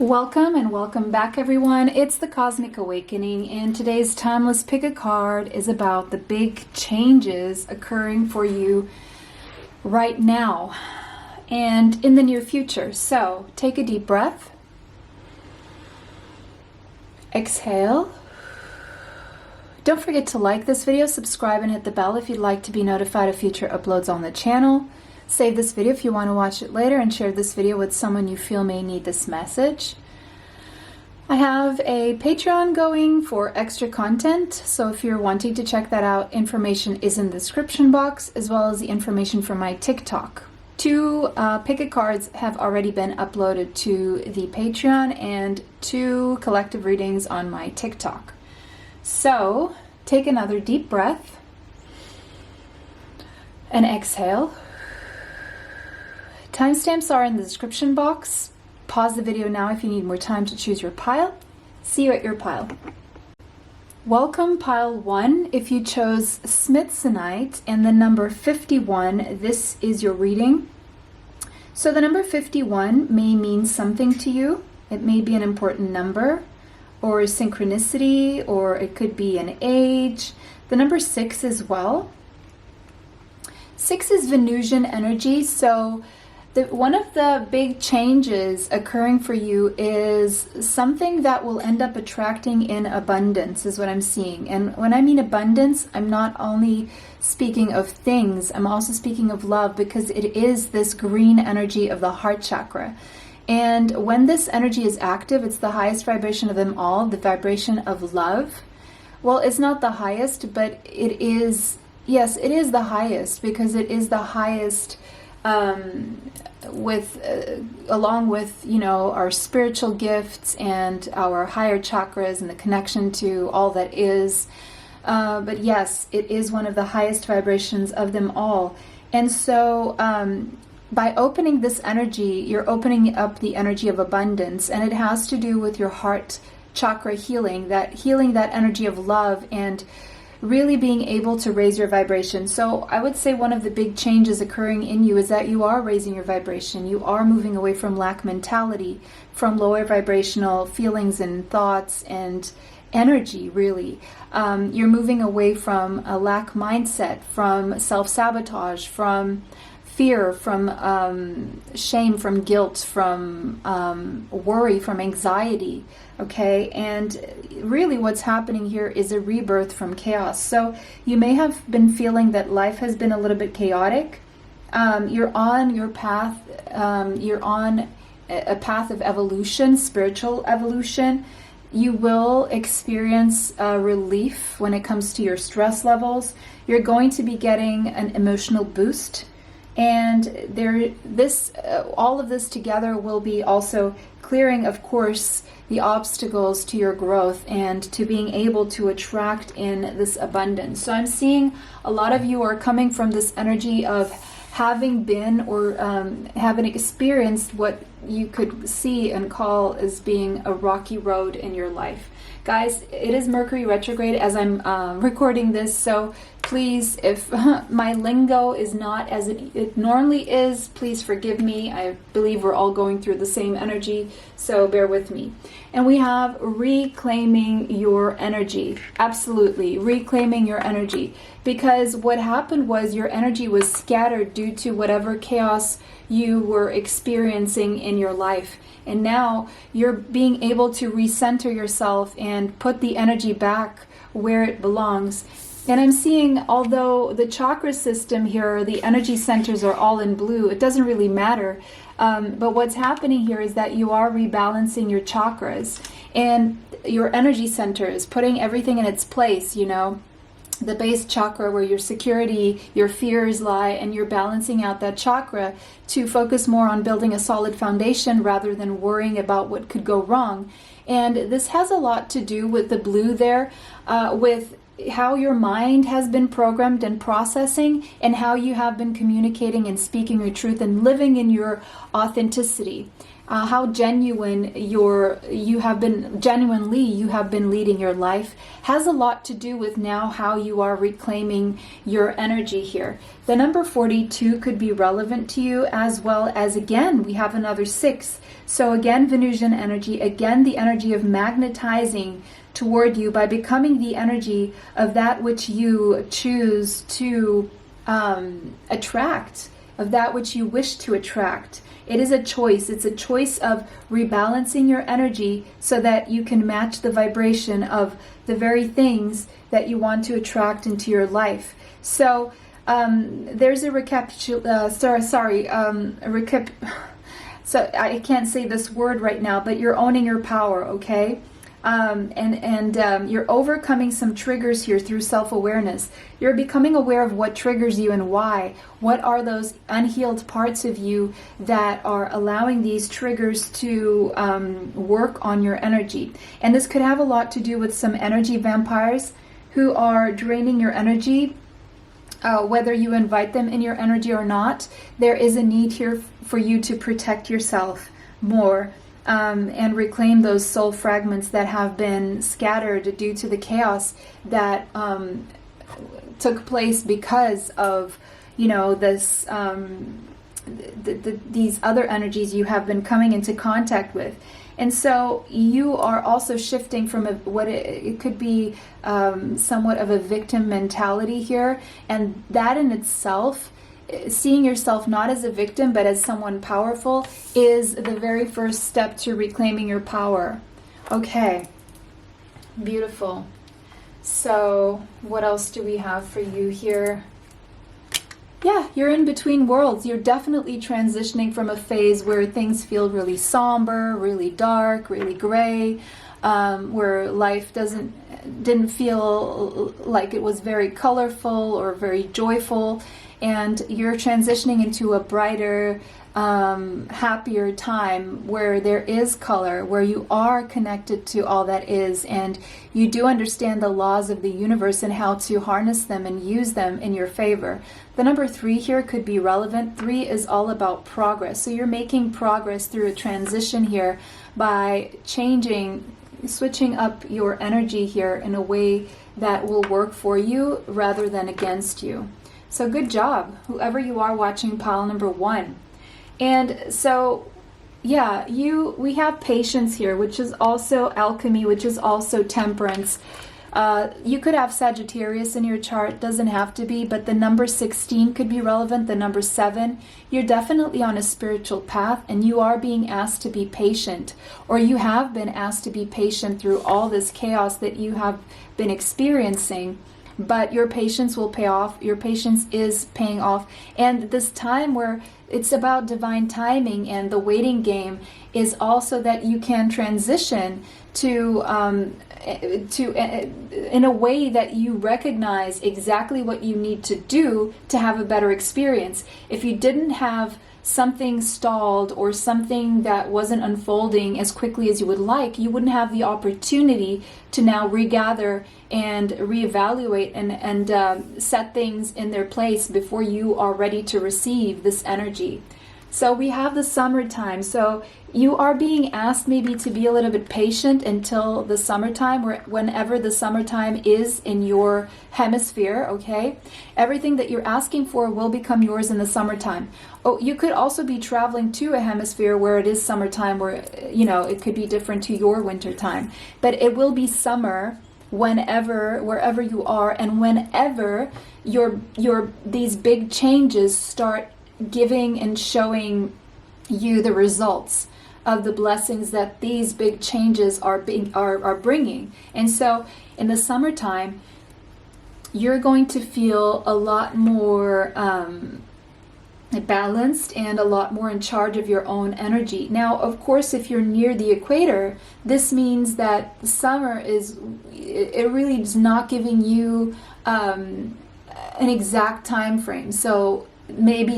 Welcome and welcome back, everyone. It's the Cosmic Awakening, and today's timeless pick a card is about the big changes occurring for you right now and in the near future. So take a deep breath, exhale. Don't forget to like this video, subscribe, and hit the bell if you'd like to be notified of future uploads on the channel. Save this video if you want to watch it later, and share this video with someone you feel may need this message. I have a Patreon going for extra content, so if you're wanting to check that out, information is in the description box, as well as the information for my TikTok. 2 pick-a-cards have already been uploaded to the Patreon, and 2 collective readings on my TikTok. So take another deep breath and exhale. Timestamps are in the description box. Pause the video now if you need more time to choose your pile. See you at your pile. Welcome pile 1. If you chose Smithsonite and the number 51, this is your reading. So the number 51 may mean something to you. It may be an important number or synchronicity, or it could be an age. The number 6 as well. 6 is Venusian energy, so one of the big changes occurring for you is something that will end up attracting in abundance, is what I'm seeing. And when I mean abundance, I'm not only speaking of things, I'm also speaking of love, because it is this green energy of the heart chakra. And when this energy is active, it's the highest vibration of them all, the vibration of love. Well, it's not the highest, but it is, yes, it is the highest, because it is the highest along with, you know, our spiritual gifts and our higher chakras and the connection to all that is. But yes, it is one of the highest vibrations of them all. And so by opening this energy, you're opening up the energy of abundance, and it has to do with your heart chakra healing that energy of love, and really being able to raise your vibration. So I would say one of the big changes occurring in you is that you are raising your vibration. You are moving away from lack mentality, from lower vibrational feelings and thoughts and energy, really. You're moving away from a lack mindset, from self-sabotage, from fear, from shame, from guilt, from worry, from anxiety. Okay, and really what's happening here is a rebirth from chaos. So you may have been feeling that life has been a little bit chaotic. You're on your path, you're on a path of evolution, spiritual evolution. You will experience relief when it comes to your stress levels. You're going to be getting an emotional boost. And all of this together will be also clearing, of course, the obstacles to your growth and to being able to attract in this abundance. So I'm seeing a lot of you are coming from this energy of having been or having experienced what you could see and call as being a rocky road in your life. Guys, it is Mercury retrograde as I'm recording this, so please, if my lingo is not as it normally is, please forgive me. I believe we're all going through the same energy, so bear with me. And we have reclaiming your energy. Absolutely, reclaiming your energy. Because what happened was your energy was scattered due to whatever chaos you were experiencing in your life. And now you're being able to recenter yourself and put the energy back where it belongs. And I'm seeing, although the chakra system here, the energy centers are all in blue, it doesn't really matter. But what's happening here is that you are rebalancing your chakras and your energy centers, putting everything in its place, you know. The base chakra where your security, your fears lie, and you're balancing out that chakra to focus more on building a solid foundation rather than worrying about what could go wrong. And this has a lot to do with the blue there, with how your mind has been programmed and processing, and how you have been communicating and speaking your truth and living in your authenticity. how genuine you have been leading your life has a lot to do with now how you are reclaiming your energy here. The number 42 could be relevant to you, as well as, again, we have another 6. So again, Venusian energy, again, the energy of magnetizing toward you by becoming the energy of that which you choose to attract, of that which you wish to attract. It is a choice. It's a choice of rebalancing your energy so that you can match the vibration of the very things that you want to attract into your life. So there's a so I can't say this word right now, but you're owning your power, okay? You're overcoming some triggers here through self-awareness. You're becoming aware of what triggers you and why. What are those unhealed parts of you that are allowing these triggers to work on your energy? And this could have a lot to do with some energy vampires who are draining your energy. Whether you invite them in your energy or not, there is a need here for you to protect yourself more. And reclaim those soul fragments that have been scattered due to the chaos that took place because of, this these other energies you have been coming into contact with. And so you are also shifting from it could be somewhat of a victim mentality here, and that in itself, seeing yourself not as a victim but as someone powerful, is the very first step to reclaiming your power. Okay, beautiful. So what else do we have for you here? Yeah, you're in between worlds. You're definitely transitioning from a phase where things feel really somber, really dark, really gray, where life didn't feel like it was very colorful or very joyful. And you're transitioning into a brighter, happier time where there is color, where you are connected to all that is, and you do understand the laws of the universe and how to harness them and use them in your favor. The number 3 here could be relevant. 3 is all about progress. So you're making progress through a transition here by switching up your energy here in a way that will work for you rather than against you. So good job, whoever you are watching pile number 1. And so, yeah, we have patience here, which is also alchemy, which is also temperance. You could have Sagittarius in your chart, doesn't have to be, but the number 16 could be relevant, the number 7. You're definitely on a spiritual path, and you are being asked to be patient, or you have been asked to be patient through all this chaos that you have been experiencing. But your patience will pay off. Your patience is paying off. And this time where it's about divine timing and the waiting game is also that you can transition to in a way that you recognize exactly what you need to do to have a better experience. If you didn't have something stalled or something that wasn't unfolding as quickly as you would like, you wouldn't have the opportunity to now regather and reevaluate and set things in their place before you are ready to receive this energy. So we have the summertime. So you are being asked maybe to be a little bit patient until the summertime, or whenever the summertime is in your hemisphere, okay? Everything that you're asking for will become yours in the summertime. Oh, you could also be traveling to a hemisphere where it is summertime, where, it could be different to your winter time. But it will be summer wherever you are, and whenever these big changes start giving and showing you the results of the blessings that these big changes are bringing. And so in the summertime, you're going to feel a lot more balanced and a lot more in charge of your own energy. Now, of course, if you're near the equator, this means that summer really is not giving you an exact time frame. So maybe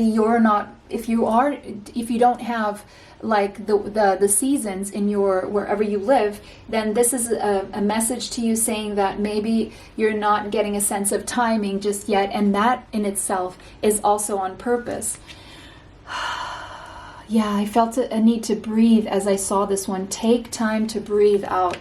if you don't have like the seasons in wherever you live, then this is a message to you saying that maybe you're not getting a sense of timing just yet, and that in itself is also on purpose. Yeah, I felt a need to breathe as I saw this one. Take time to breathe out.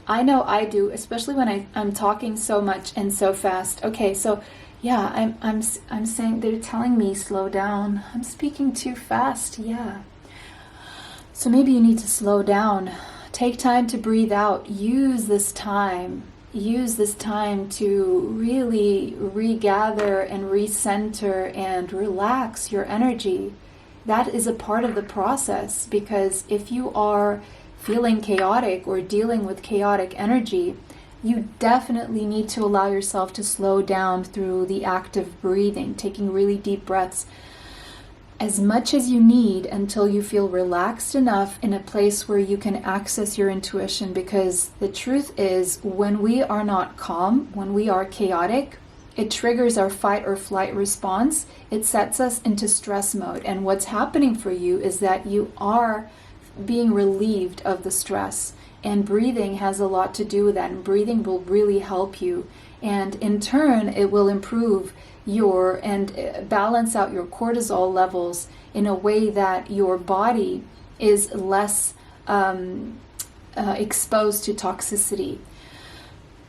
I know I do, especially when I'm talking so much and so fast. Okay, so yeah, I'm saying, they're telling me slow down. I'm speaking too fast. Yeah. So maybe you need to slow down. Take time to breathe out. Use this time. Use this time to really regather and recenter and relax your energy. That is a part of the process, because if you are feeling chaotic or dealing with chaotic energy, you definitely need to allow yourself to slow down through the act of breathing, taking really deep breaths, as much as you need until you feel relaxed enough in a place where you can access your intuition. Because the truth is, when we are not calm, when we are chaotic, it triggers our fight or flight response. It sets us into stress mode. And what's happening for you is that you are being relieved of the stress. And breathing has a lot to do with that. And breathing will really help you. And in turn, it will improve and balance out your cortisol levels in a way that your body is less exposed to toxicity.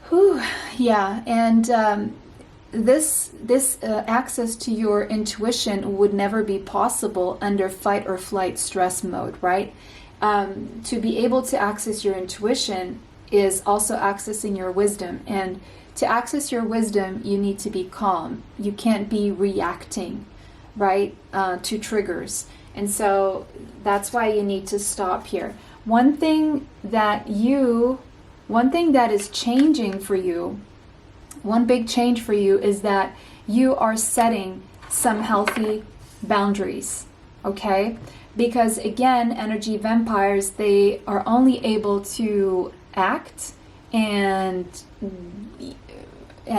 Whew, yeah, and this access to your intuition would never be possible under fight or flight stress mode, right? To be able to access your intuition is also accessing your wisdom. And to access your wisdom, you need to be calm. You can't be reacting, right, to triggers. And so that's why you need to stop here. One thing that is changing for you, one big change for you, is that you are setting some healthy boundaries, okay? Because again, energy vampires, they are only able to act and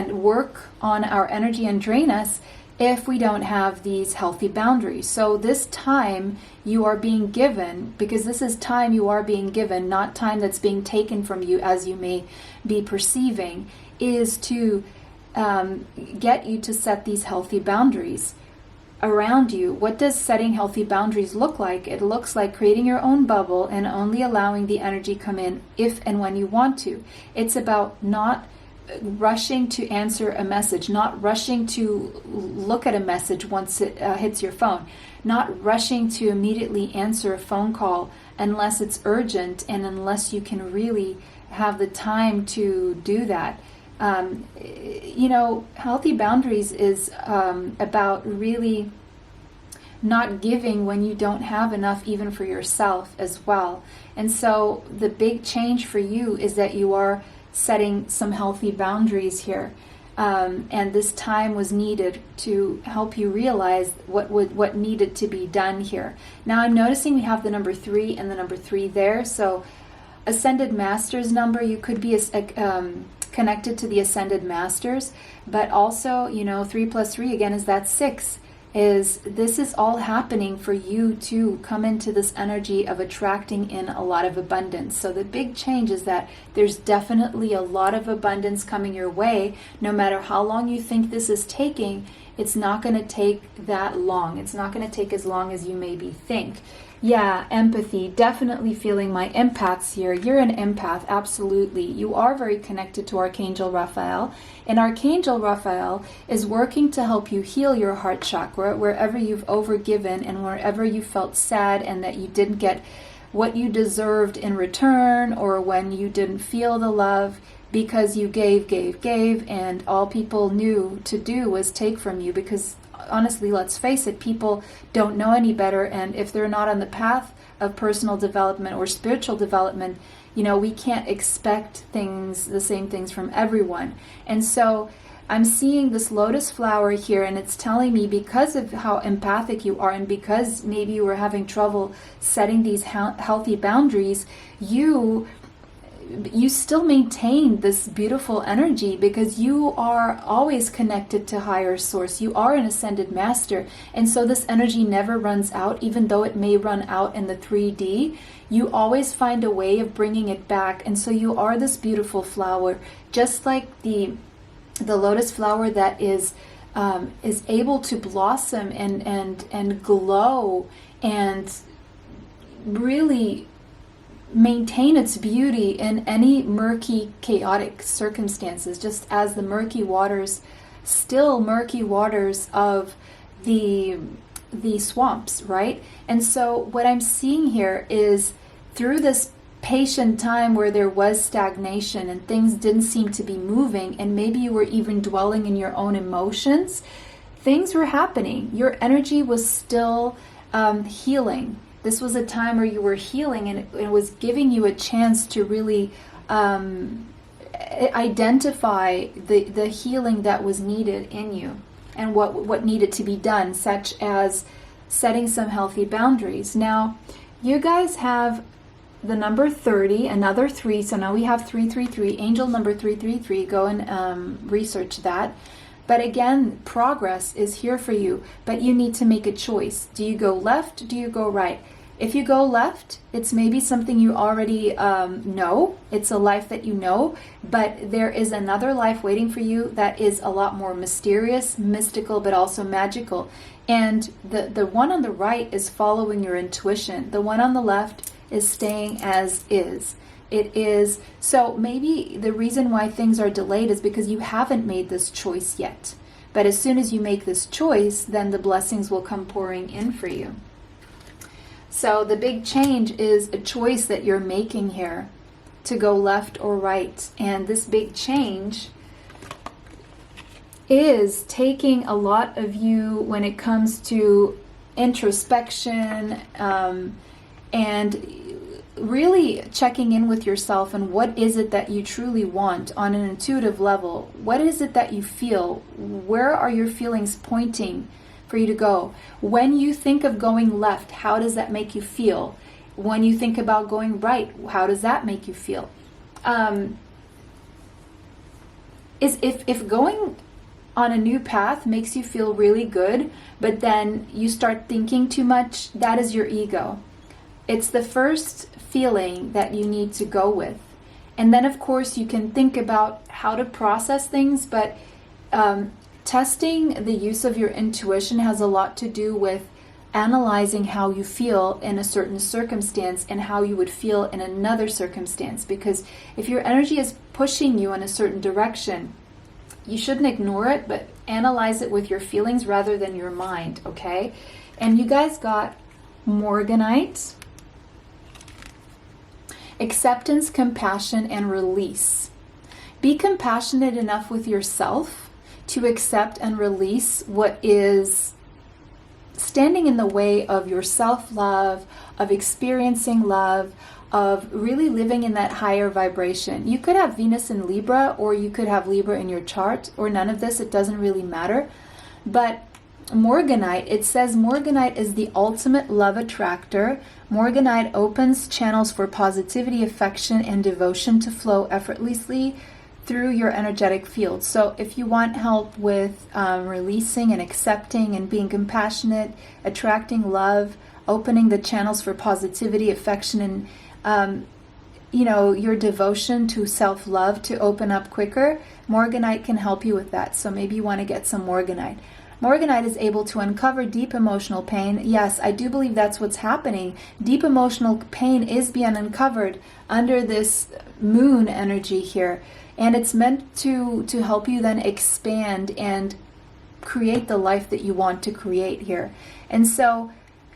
work on our energy and drain us if we don't have these healthy boundaries. So this time you are being given, because this is time you are being given, not time that's being taken from you as you may be perceiving, is to get you to set these healthy boundaries around you. What does setting healthy boundaries look like? It looks like creating your own bubble and only allowing the energy come in if and when you want to. It's about not rushing to answer a message, not rushing to look at a message once it hits your phone, not rushing to immediately answer a phone call unless it's urgent and unless you can really have the time to do that. Healthy boundaries is about really not giving when you don't have enough even for yourself as well. And so the big change for you is that you are setting some healthy boundaries here. And this time was needed to help you realize what needed to be done here. Now I'm noticing we have the number 3 and the number 3 there. So Ascended Masters number, you could be connected to the Ascended Masters, but also, 3 plus 3 again is that 6. This is all happening for you to come into this energy of attracting in a lot of abundance. So the big change is that there's definitely a lot of abundance coming your way. No matter how long you think this is taking, it's not going to take that long. It's not going to take as long as you maybe think. Yeah, empathy, definitely feeling my empaths here. You're an empath, absolutely. You are very connected to Archangel Raphael, and Archangel Raphael is working to help you heal your heart chakra wherever you've overgiven and wherever you felt sad and that you didn't get what you deserved in return, or when you didn't feel the love because you gave, and all people knew to do was take from you. Because honestly, let's face it, people don't know any better, and if they're not on the path of personal development or spiritual development, we can't expect the same things from everyone. And so I'm seeing this lotus flower here, and it's telling me, because of how empathic you are and because maybe you were having trouble setting these healthy boundaries, you still maintain this beautiful energy because you are always connected to higher source. You are an ascended master. And so this energy never runs out, even though it may run out in the 3D. You always find a way of bringing it back. And so you are this beautiful flower, just like the lotus flower that is able to blossom and glow and really maintain its beauty in any murky, chaotic circumstances, just as the murky waters, still murky waters of the swamps, right? And so what I'm seeing here is through this patient time where there was stagnation and things didn't seem to be moving, and maybe you were even dwelling in your own emotions, things were happening. Your energy was still healing. This was a time where you were healing, and it was giving you a chance to really identify the healing that was needed in you and what needed to be done, such as setting some healthy boundaries. Now, you guys have the number 30, another 3, so now we have 333, angel number 333. Go and research that. But again, progress is here for you, but you need to make a choice. Do you go left? Do you go right? If you go left, it's maybe something you already know. It's a life that you know, but there is another life waiting for you that is a lot more mysterious, mystical, but also magical. And the one on the right is following your intuition. The one on the left is staying as is. It is, so maybe the reason why things are delayed is because you haven't made this choice yet. But as soon as you make this choice, then the blessings will come pouring in for you. So the big change is a choice that you're making here to go left or right. And this big change is taking a lot of you when it comes to introspection and really checking in with yourself and what is it that you truly want on an intuitive level. What is it that you feel? Where are your feelings pointing for you to go? When you think of going left, how does that make you feel? When you think about going right, how does that make you feel? If going on a new path makes you feel really good, but then you start thinking too much, that is your ego. It's the first feeling that you need to go with. And then, of course, you can think about how to process things, but testing the use of your intuition has a lot to do with analyzing how you feel in a certain circumstance and how you would feel in another circumstance. Because if your energy is pushing you in a certain direction, you shouldn't ignore it, but analyze it with your feelings rather than your mind, okay? And you guys got Morganite, acceptance, compassion, and release. Be compassionate enough with yourself to accept and release what is standing in the way of your self-love, of experiencing love, of really living in that higher vibration. You could have Venus in Libra, or you could have Libra in your chart, or none of this. It doesn't really matter. But Morganite, it says Morganite is the ultimate love attractor. Morganite opens channels for positivity, affection, and devotion to flow effortlessly through your energetic field. So if you want help with releasing and accepting and being compassionate, attracting love, opening the channels for positivity, affection, and your devotion to self-love to open up quicker, Morganite can help you with that. So maybe you want to get some Morganite. Morganite is able to uncover deep emotional pain. Yes, I do believe that's what's happening. Deep emotional pain is being uncovered under this moon energy here. And it's meant to help you then expand and create the life that you want to create here. And so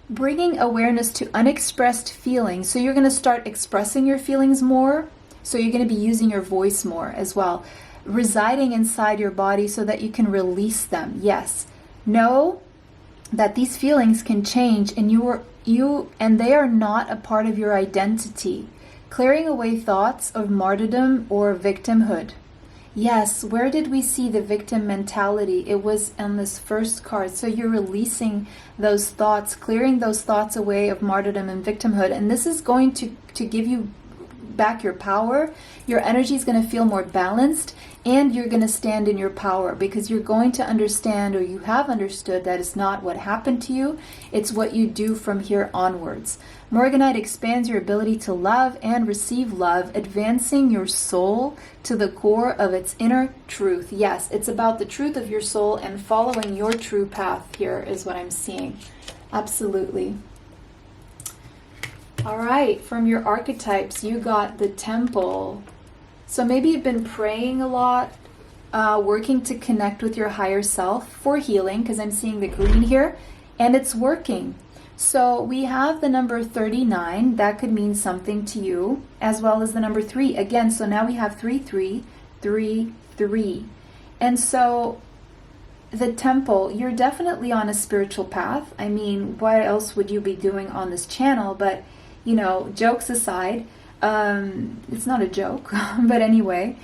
bringing awareness to unexpressed feelings. So you're going to start expressing your feelings more. So you're going to be using your voice more as well. Residing inside your body so that you can release them. Yes. Know that these feelings can change and and they are not a part of your identity. Clearing away thoughts of martyrdom or victimhood. Yes, where did we see the victim mentality? It was on this first card. So you're releasing those thoughts, clearing those thoughts away of martyrdom and victimhood. And this is going to give you back your power. Your energy is going to feel more balanced, and you're going to stand in your power because you're going to understand, or you have understood, that it's not what happened to you, it's what you do from here onwards. Morganite expands your ability to love and receive love, advancing your soul to the core of its inner truth. Yes, it's about the truth of your soul and following your true path here is what I'm seeing. Absolutely. All right, from your archetypes, you got the Temple. So maybe you've been praying a lot, working to connect with your higher self for healing, because I'm seeing the green here, and it's working. So we have the number 39. That could mean something to you, as well as the number 3. Again, so now we have 3, 3, 3, 3. And so the Temple, you're definitely on a spiritual path. I mean, what else would you be doing on this channel? But, you know, jokes aside, it's not a joke, but anyway,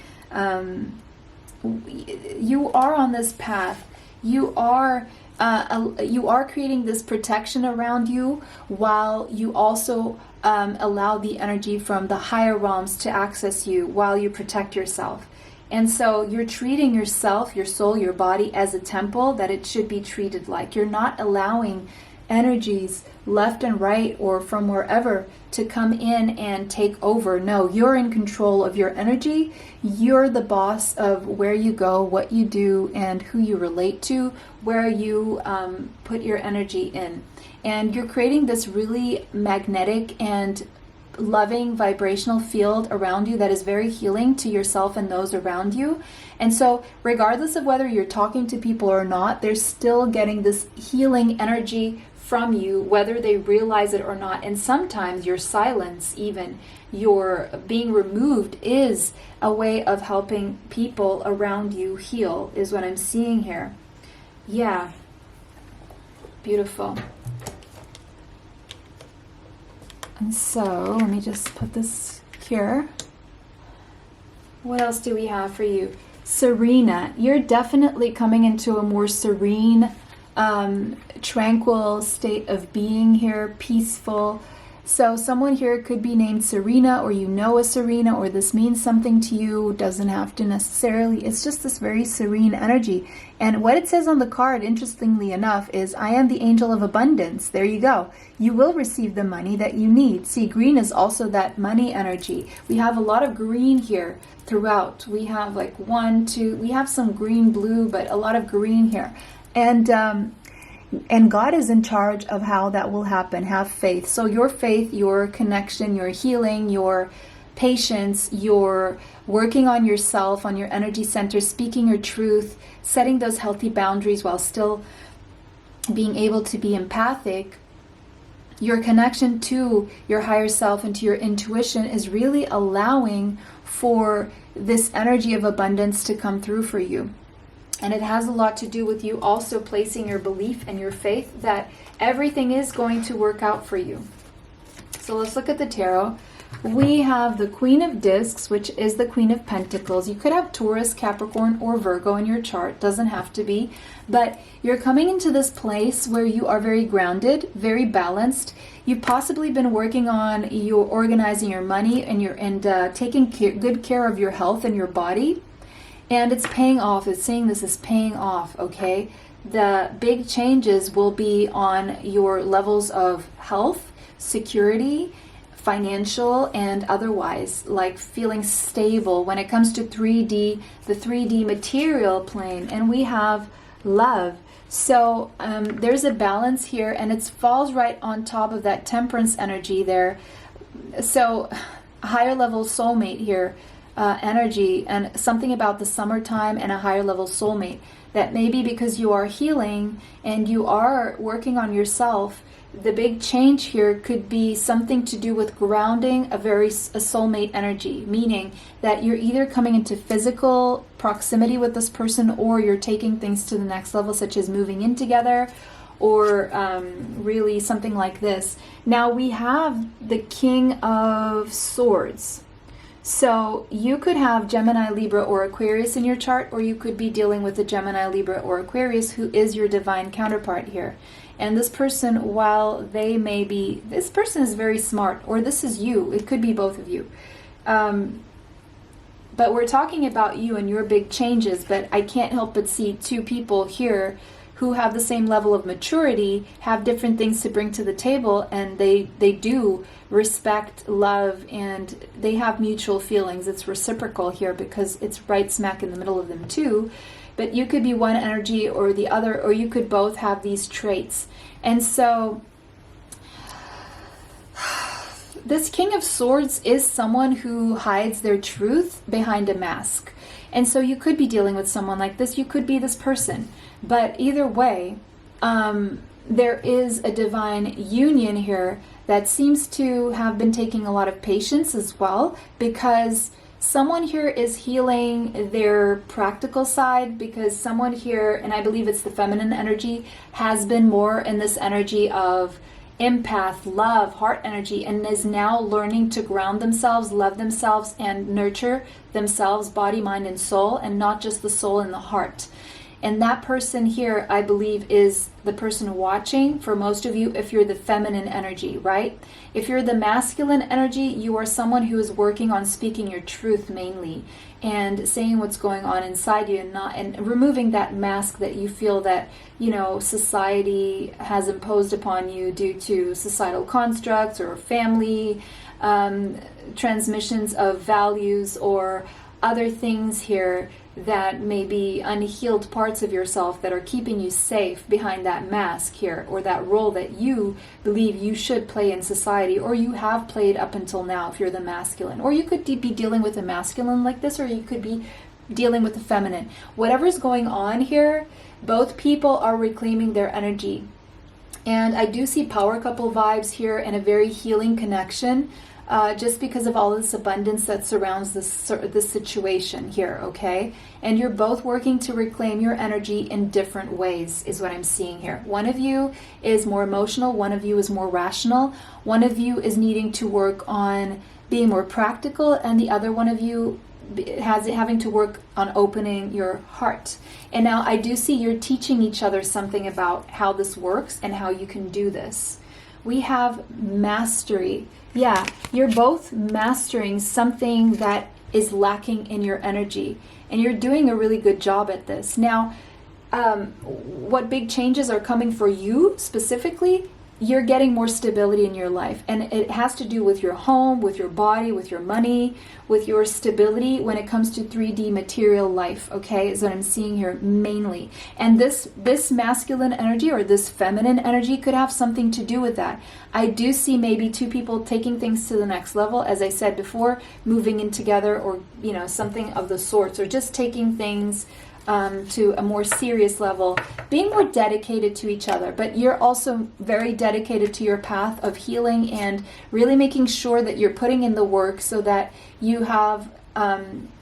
you are on this path. You are creating this protection around you, while you also allow the energy from the higher realms to access you while you protect yourself. And so you're treating yourself, your soul, your body as a temple that it should be treated like. You're not allowing energies left and right or from wherever to come in and take over. No, you're in control of your energy. You're the boss of where you go, what you do, and who you relate to, where you put your energy in. And you're creating this really magnetic and loving vibrational field around you that is very healing to yourself and those around you. And so regardless of whether you're talking to people or not, they're still getting this healing energy from you, whether they realize it or not. And sometimes your silence, even your being removed, is a way of helping people around you heal, is what I'm seeing here. Yeah. Beautiful. And so let me just put this here. What else do we have for you? Serena, you're definitely coming into a more serene, tranquil state of being here, peaceful. So someone here could be named Serena, or you know a Serena, or this means something to you. Doesn't have to necessarily. It's just this very serene energy. And what it says on the card, interestingly enough, is I am the angel of abundance. There you go. You will receive the money that you need. See, green is also that money energy. We have a lot of green here throughout. We have like 1, 2, we have some green, blue, but a lot of green here. And God is in charge of how that will happen. Have faith. So your faith, your connection, your healing, your patience, your working on yourself, on your energy center, speaking your truth, setting those healthy boundaries while still being able to be empathic, your connection to your higher self and to your intuition is really allowing for this energy of abundance to come through for you. And it has a lot to do with you also placing your belief and your faith that everything is going to work out for you. So let's look at the tarot. We have the Queen of Discs, which is the Queen of Pentacles. You could have Taurus, Capricorn, or Virgo in your chart. Doesn't have to be. But you're coming into this place where you are very grounded, very balanced. You've possibly been working on your organizing your money and taking good care of your health and your body. And it's paying off. It's saying this is paying off, okay? The big changes will be on your levels of health, security, financial, and otherwise, like feeling stable when it comes to 3D, the 3D material plane. And we have love. So there's a balance here, and it falls right on top of that temperance energy there. So higher level soulmate here. Energy, and something about the summertime and a higher level soulmate, that maybe because you are healing and you are working on yourself, the big change here could be something to do with grounding a soulmate energy, meaning that you're either coming into physical proximity with this person, or you're taking things to the next level, such as moving in together, or really something like this. Now we have the King of Swords. So you could have Gemini, Libra, or Aquarius in your chart, or you could be dealing with a Gemini, Libra, or Aquarius who is your divine counterpart here. And this person, while they may be, this person is very smart, or this is you. It could be both of you. But we're talking about you and your big changes, but I can't help but see two people here who have the same level of maturity, have different things to bring to the table, and they do respect, love, and they have mutual feelings. It's reciprocal here because it's right smack in the middle of them too. But you could be one energy or the other, or you could both have these traits. And so this King of Swords is someone who hides their truth behind a mask. And so you could be dealing with someone like this. You could be this person. But either way, there is a divine union here that seems to have been taking a lot of patience as well, because someone here is healing their practical side, because someone here, and I believe it's the feminine energy, has been more in this energy of empath, love, heart energy, and is now learning to ground themselves, love themselves, and nurture themselves, body, mind, and soul, and not just the soul and the heart. And that person here, I believe, is the person watching for most of you if you're the feminine energy, right? If you're the masculine energy, you are someone who is working on speaking your truth mainly and saying what's going on inside you, and removing that mask that you feel that, you know, society has imposed upon you due to societal constructs or family transmissions of values or other things here that may be unhealed parts of yourself that are keeping you safe behind that mask here, or that role that you believe you should play in society, or you have played up until now if you're the masculine. Or you could be dealing with a masculine like this, or you could be dealing with the feminine. Whatever's going on here, both people are reclaiming their energy. And I do see power couple vibes here and a very healing connection. Just because of all this abundance that surrounds this situation here, okay? And you're both working to reclaim your energy in different ways, is what I'm seeing here. One of you is more emotional, one of you is more rational, one of you is needing to work on being more practical, and the other one of you having to work on opening your heart. And now I do see you're teaching each other something about how this works and how you can do this. We have mastery. Yeah, you're both mastering something that is lacking in your energy, and you're doing a really good job at this. Now, what big changes are coming for you specifically? You're getting more stability in your life, and it has to do with your home, with your body, with your money, with your stability when it comes to 3D material life, okay, is what I'm seeing here mainly. And this masculine energy or this feminine energy could have something to do with that. I do see maybe two people taking things to the next level, as I said before, moving in together, or, you know, something of the sorts, or just taking things to a more serious level, being more dedicated to each other. But you're also very dedicated to your path of healing and really making sure that you're putting in the work so that you have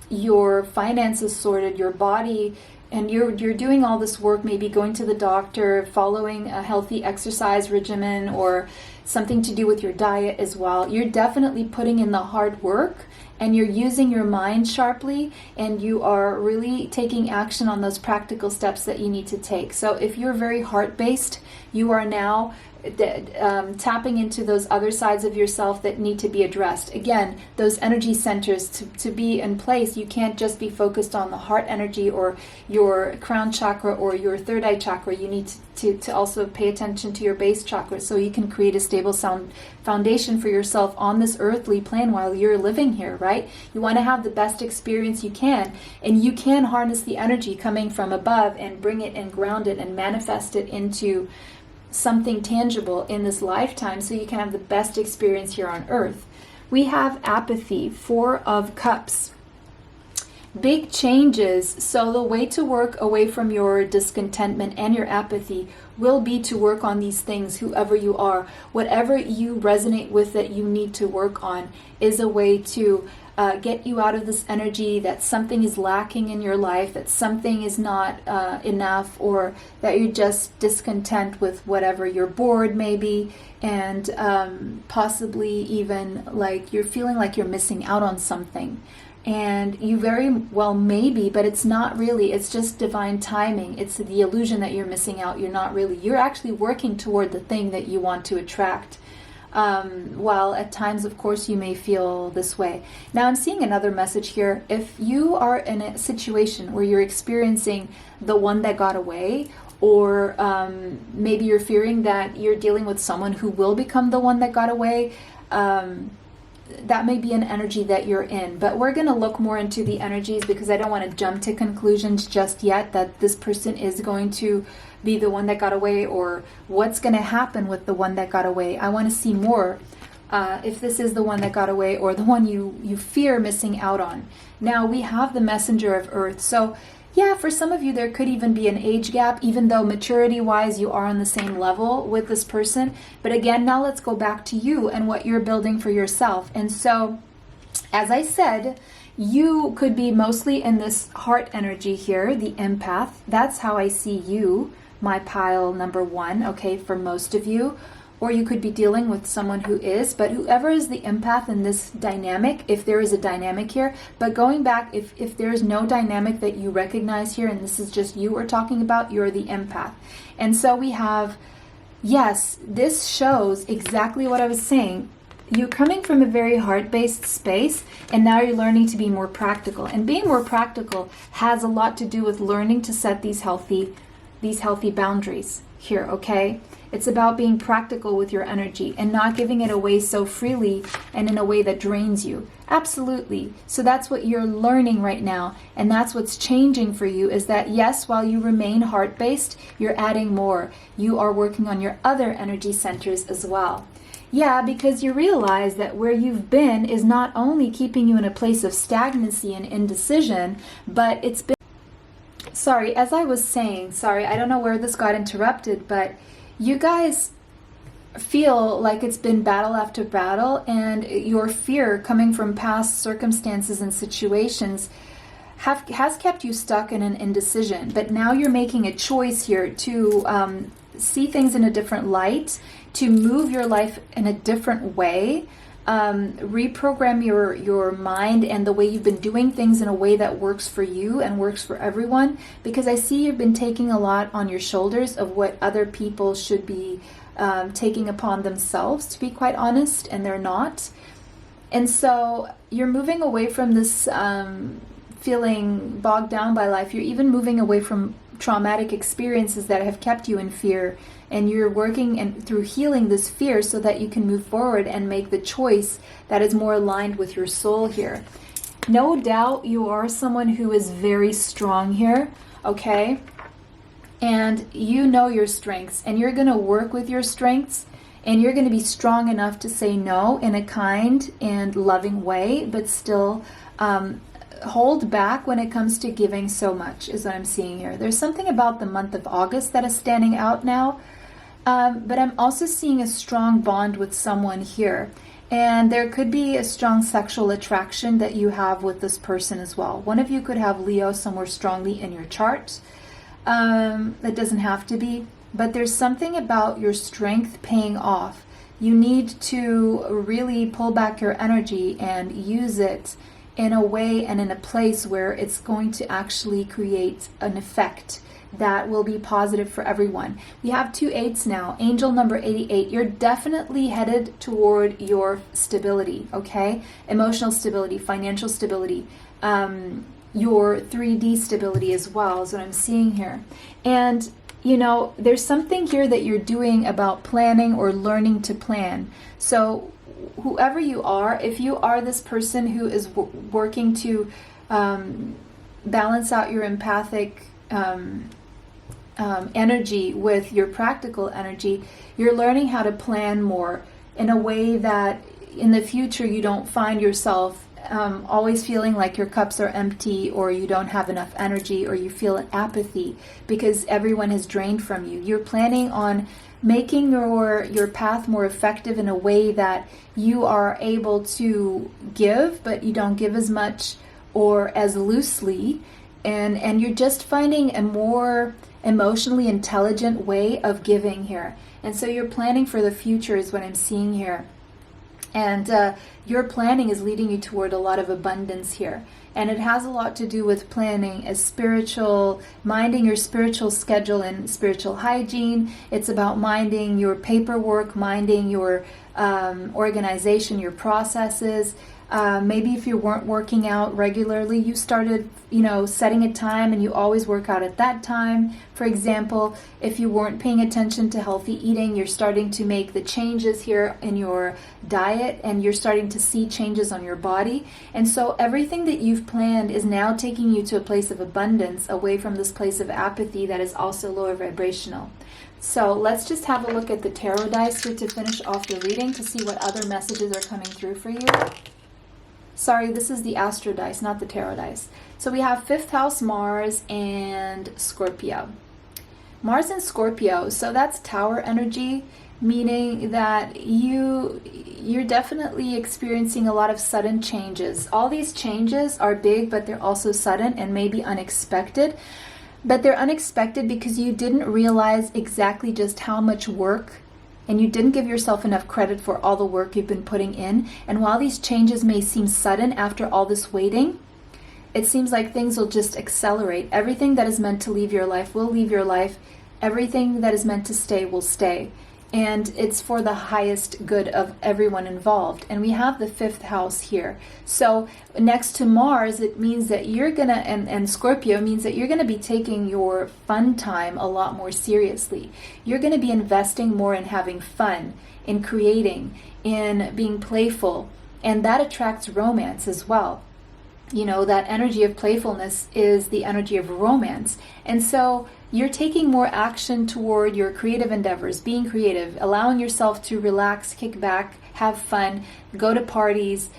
your finances sorted, your body, and you're doing all this work, maybe going to the doctor, following a healthy exercise regimen, or something to do with your diet as well. You're definitely putting in the hard work, and you're using your mind sharply, and you are really taking action on those practical steps that you need to take. So if you're very heart-based, you are now tapping into those other sides of yourself that need to be addressed. Again, those energy centers, to be in place, you can't just be focused on the heart energy or your crown chakra or your third eye chakra. You need to also pay attention to your base chakra so you can create a stable sound foundation for yourself on this earthly plane while you're living here, right? You want to have the best experience you can, and you can harness the energy coming from above and bring it and ground it and manifest it into something tangible in this lifetime so you can have the best experience here on earth. We have apathy, 4 of Cups. Big changes. So the way to work away from your discontentment and your apathy will be to work on these things, whoever you are. Whatever you resonate with that you need to work on is a way to get you out of this energy that something is lacking in your life, that something is not enough, or that you're just discontent with whatever, you're bored maybe, and possibly even like you're feeling like you're missing out on something. And you very well may be, but it's not really. It's just divine timing. It's the illusion that you're missing out. You're not really. You're actually working toward the thing that you want to attract. While at times, of course, you may feel this way. Now, I'm seeing another message here. If you are in a situation where you're experiencing the one that got away, or maybe you're fearing that you're dealing with someone who will become the one that got away, that may be an energy that you're in. But we're going to look more into the energies because I don't want to jump to conclusions just yet that this person is going to be the one that got away or what's going to happen with the one that got away. I want to see more if this is the one that got away or the one you fear missing out on. Now we have the messenger of earth. So yeah, for some of you, there could even be an age gap, even though maturity-wise you are on the same level with this person. But again, now let's go back to you and what you're building for yourself. And so, as I said, you could be mostly in this heart energy here, the empath. That's how I see you, my pile number 1, okay, for most of you. Or you could be dealing with someone who is, but whoever is the empath in this dynamic, if there is a dynamic here, but going back, if there's no dynamic that you recognize here, and this is just you we're talking about, you're the empath. And so we have, yes, this shows exactly what I was saying. You're coming from a very heart-based space, and now you're learning to be more practical. And being more practical has a lot to do with learning to set these healthy boundaries here, okay? It's about being practical with your energy and not giving it away so freely and in a way that drains you. Absolutely. So that's what you're learning right now. And that's what's changing for you, is that yes, while you remain heart-based, you're adding more. You are working on your other energy centers as well. Yeah, because you realize that where you've been is not only keeping you in a place of stagnancy and indecision, but it's been... Sorry, as I was saying, I don't know where this got interrupted, but you guys feel like it's been battle after battle, and your fear coming from past circumstances and situations has kept you stuck in an indecision. But now you're making a choice here to see things in a different light, to move your life in a different way, reprogram your mind and the way you've been doing things in a way that works for you and works for everyone. Because I see you've been taking a lot on your shoulders of what other people should be taking upon themselves, to be quite honest, and they're not. And so you're moving away from this feeling bogged down by life. You're even moving away from traumatic experiences that have kept you in fear, and you're working through healing this fear so that you can move forward and make the choice that is more aligned with your soul here. No doubt you are someone who is very strong here, okay? And you know your strengths, and you're going to work with your strengths, and you're going to be strong enough to say no in a kind and loving way, but still hold back when it comes to giving so much, is what I'm seeing here. There's something about the month of August that is standing out now, but I'm also seeing a strong bond with someone here. And there could be a strong sexual attraction that you have with this person as well. One of you could have Leo somewhere strongly in your chart. That doesn't have to be, but there's something about your strength paying off. You need to really pull back your energy and use it in a way and in a place where it's going to actually create an effect that will be positive for everyone. We have 2 8s now. Angel number 88. You're definitely headed toward your stability, okay? Emotional stability, financial stability, your 3D stability as well is what I'm seeing here. And you know, there's something here that you're doing about planning or learning to plan. So whoever you are, if you are this person who is working to balance out your empathic energy with your practical energy, you're learning how to plan more in a way that in the future you don't find yourself always feeling like your cups are empty, or you don't have enough energy, or you feel apathy because everyone has drained from you. You're planning on making your path more effective in a way that you are able to give, but you don't give as much or as loosely, and you're just finding a more emotionally intelligent way of giving here. And so you're planning for the future is what I'm seeing here. And your planning is leading you toward a lot of abundance here. And it has a lot to do with planning as spiritual, minding your spiritual schedule and spiritual hygiene. It's about minding your paperwork, minding your organization, your processes. Maybe if you weren't working out regularly, you started, setting a time and you always work out at that time. For example, if you weren't paying attention to healthy eating, you're starting to make the changes here in your diet, and you're starting to see changes on your body. And so everything that you've planned is now taking you to a place of abundance, away from this place of apathy that is also lower vibrational. So let's just have a look at the tarot dice here to finish off the reading to see what other messages are coming through for you. Sorry, this is the Astro dice, not the tarot dice. So we have 5th house Mars and Scorpio. Mars and Scorpio, so that's Tower energy, meaning that you're definitely experiencing a lot of sudden changes. All these changes are big, but they're also sudden and maybe unexpected. But they're unexpected because you didn't realize exactly just how much work, and you didn't give yourself enough credit for all the work you've been putting in. And while these changes may seem sudden after all this waiting, it seems like things will just accelerate. Everything that is meant to leave your life will leave your life. Everything that is meant to stay will stay. And it's for the highest good of everyone involved. And we have the 5th house here. So next to Mars, it means that you're gonna, and Scorpio means that you're gonna be taking your fun time a lot more seriously. You're gonna be investing more in having fun, in creating, in being playful. And that attracts romance as well. You know, that energy of playfulness is the energy of romance. And so you're taking more action toward your creative endeavors, being creative, allowing yourself to relax, kick back, have fun, go to parties,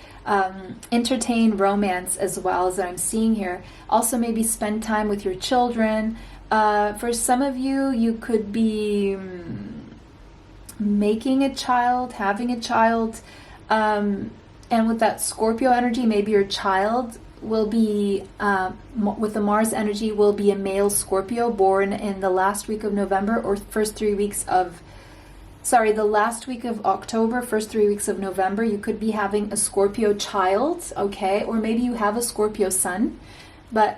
entertain romance as well, as I'm seeing here. Also maybe spend time with your children. For some of you, you could be making a child, having a child, and with that Scorpio energy, maybe your child will be, with the Mars energy, will be a male Scorpio born in the last week of November or first 3 weeks of, the last week of October, first 3 weeks of November. You could be having a Scorpio child, okay? Or maybe you have a Scorpio son,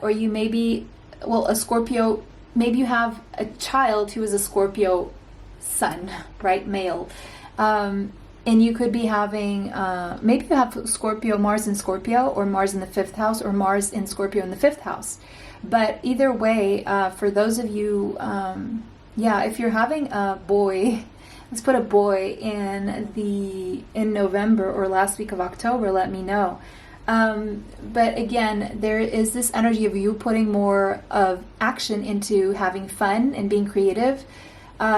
or you may be, a Scorpio, maybe you have a child who is a Scorpio son, right? Male. And you could be having, maybe you have Scorpio, Mars in Scorpio, or Mars in the 5th house, or Mars in Scorpio in the 5th house. But either way, for those of you, if you're having a boy, let's put a boy in November or last week of October, let me know. But again, there is this energy of you putting more of action into having fun and being creative.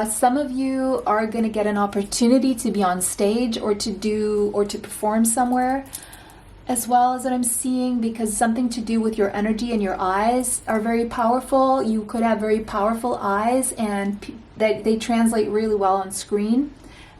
Some of you are going to get an opportunity to be on stage or to perform somewhere, as well as what I'm seeing, because something to do with your energy and your eyes are very powerful. You could have very powerful eyes, and they translate really well on screen.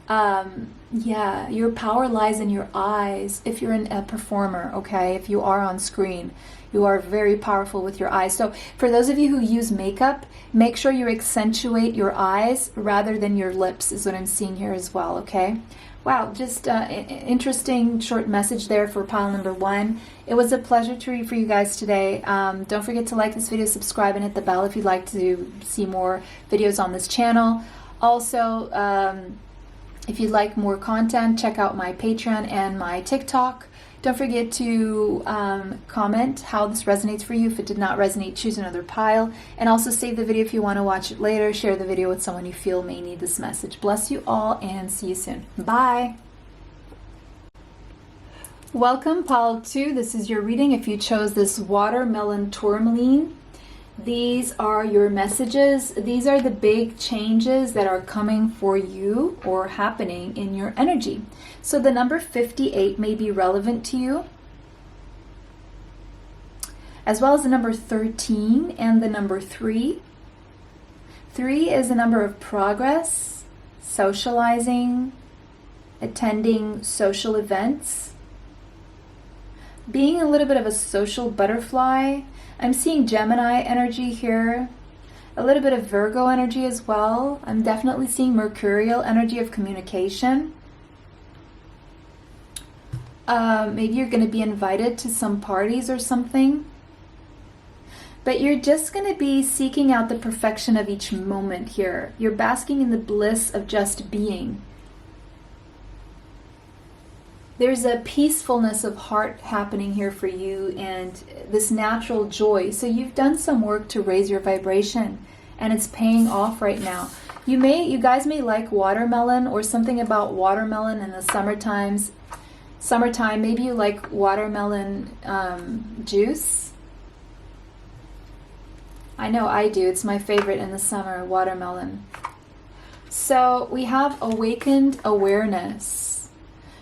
Your power lies in your eyes if you're a performer, okay? If you are on screen, you are very powerful with your eyes. So for those of you who use makeup, make sure you accentuate your eyes rather than your lips, is what I'm seeing here as well, okay? Wow, just interesting short message there for pile number 1. It was a pleasure to read for you guys today. Don't forget to like this video, subscribe, and hit the bell if you'd like to see more videos on this channel. Also, if you'd like more content, check out my Patreon and my TikTok. Don't forget to comment how this resonates for you. If it did not resonate, choose another pile. And also save the video if you want to watch it later. Share the video with someone you feel may need this message. Bless you all and see you soon. Bye. Welcome, pile 2. This is your reading. If you chose this watermelon tourmaline, these are your messages. These are the big changes that are coming for you or happening in your energy. So the number 58 may be relevant to you, as well as the number 13 and the number 3. 3 is a number of progress, socializing, attending social events, being a little bit of a social butterfly. I'm seeing Gemini energy here, a little bit of Virgo energy as well. I'm definitely seeing Mercurial energy of communication. Maybe you're going to be invited to some parties or something. But you're just going to be seeking out the perfection of each moment here. You're basking in the bliss of just being. There's a peacefulness of heart happening here for you and this natural joy. So you've done some work to raise your vibration and it's paying off right now. You guys may like watermelon or something about watermelon in the summertime. Maybe you like watermelon juice. I know I do. It's my favorite in the summer, watermelon. So we have awakened awareness.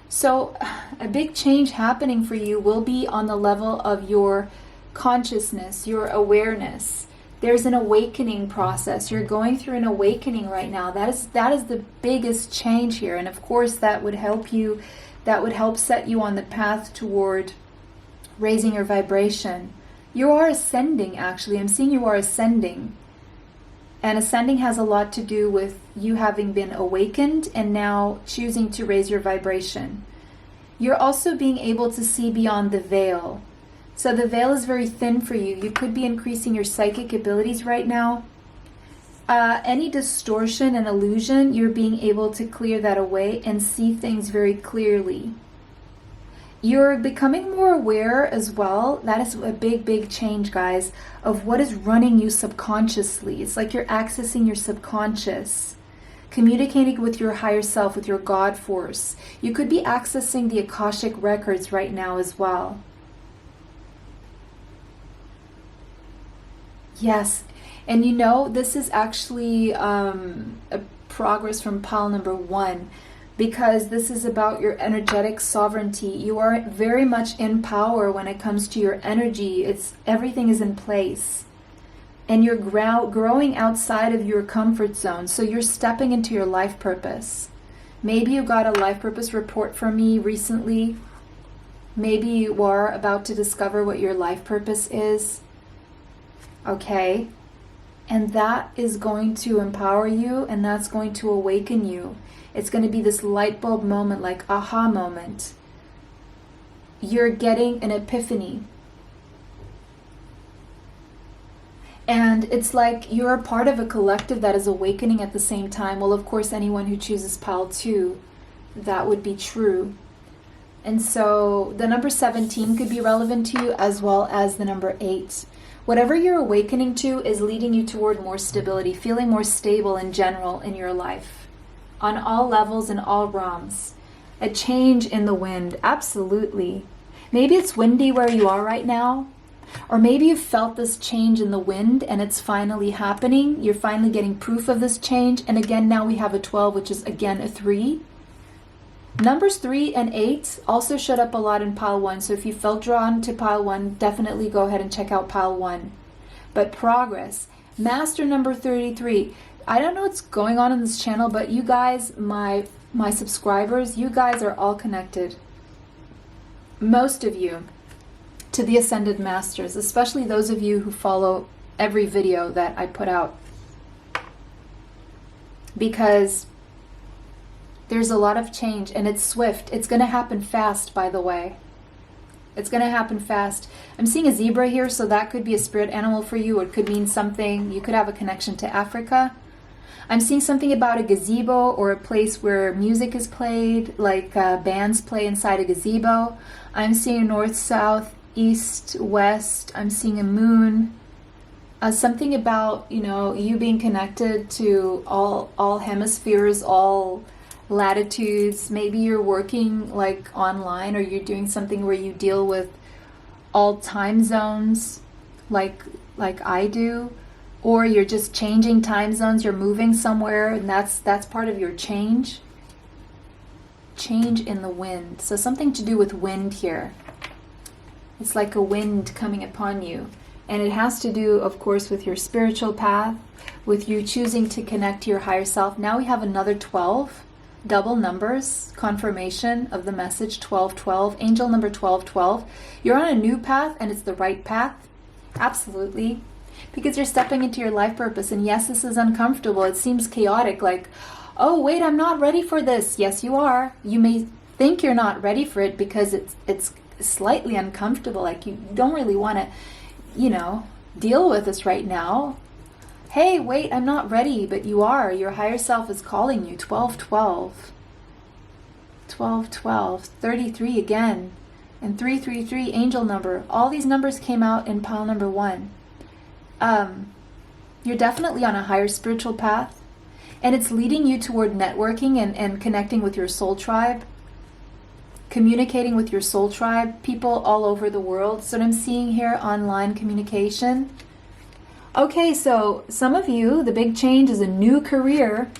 So a big change happening for you will be on the level of your consciousness, your awareness. There's an awakening process. You're going through an awakening right now. That is the biggest change here. And of course that would help you, that would help set you on the path toward raising your vibration. You are ascending, actually. I'm seeing you are ascending. And ascending has a lot to do with you having been awakened and now choosing to raise your vibration. You're also being able to see beyond the veil. So the veil is very thin for you. You could be increasing your psychic abilities right now. Any distortion and illusion, you're being able to clear that away and see things very clearly. You're becoming more aware as well. That is a big, big change, guys, of what is running you subconsciously. It's like you're accessing your subconscious, communicating with your higher self, with your God force. You could be accessing the Akashic records right now as well. Yes, and you know, this is actually a progress from pile number 1, because this is about your energetic sovereignty. You are very much in power when it comes to your energy. Everything is in place. And you're growing outside of your comfort zone. So you're stepping into your life purpose. Maybe you got a life purpose report from me recently. Maybe you are about to discover what your life purpose is. Okay? And that is going to empower you, and that's going to awaken you. It's going to be this light bulb moment, like aha moment. You're getting an epiphany. And it's like you're a part of a collective that is awakening at the same time. Well, of course, anyone who chooses pile 2, that would be true. And so the number 17 could be relevant to you, as well as the number 8. Whatever you're awakening to is leading you toward more stability, feeling more stable in general in your life, on all levels and all realms. A change in the wind, absolutely. Maybe it's windy where you are right now, or maybe you've felt this change in the wind and it's finally happening. You're finally getting proof of this change. And again, now we have a 12, which is again a 3. Numbers 3 and 8 also showed up a lot in pile 1. So if you felt drawn to pile 1, definitely go ahead and check out pile 1. But progress. Master number 33. I don't know what's going on in this channel, but you guys, my subscribers, you guys are all connected. Most of you to the Ascended Masters, especially those of you who follow every video that I put out. Because there's a lot of change, and it's swift. It's going to happen fast, by the way. It's going to happen fast. I'm seeing a zebra here, so that could be a spirit animal for you, or it could mean something. You could have a connection to Africa. I'm seeing something about a gazebo, or a place where music is played, like bands play inside a gazebo. I'm seeing north, south, east, west. I'm seeing a moon. Something about, you know, you being connected to all hemispheres, all latitudes. Maybe you're working like online, or you're doing something where you deal with all time zones like I do, or you're just changing time zones, you're moving somewhere, and that's part of your change in the wind. So something to do with wind here. It's like a wind coming upon you, and it has to do, of course, with your spiritual path, with you choosing to connect to your higher self. Now we have another 12. Double numbers, confirmation of the message 1212, angel number 1212. You're on a new path, and it's the right path. Absolutely. Because you're stepping into your life purpose. And yes, this is uncomfortable. It seems chaotic, like, oh, wait, I'm not ready for this. Yes, you are. You may think you're not ready for it because it's slightly uncomfortable. Like you don't really want to, you know, deal with this right now. Hey, wait, I'm not ready, but you are. Your higher self is calling you. 1212. 1212. 33 again. And 333, angel number. All these numbers came out in pile number 1. You're definitely on a higher spiritual path. And it's leading you toward networking and connecting with your soul tribe. Communicating with your soul tribe. People all over the world. So what I'm seeing here, online communication. Okay, so some of you, the big change is a new career.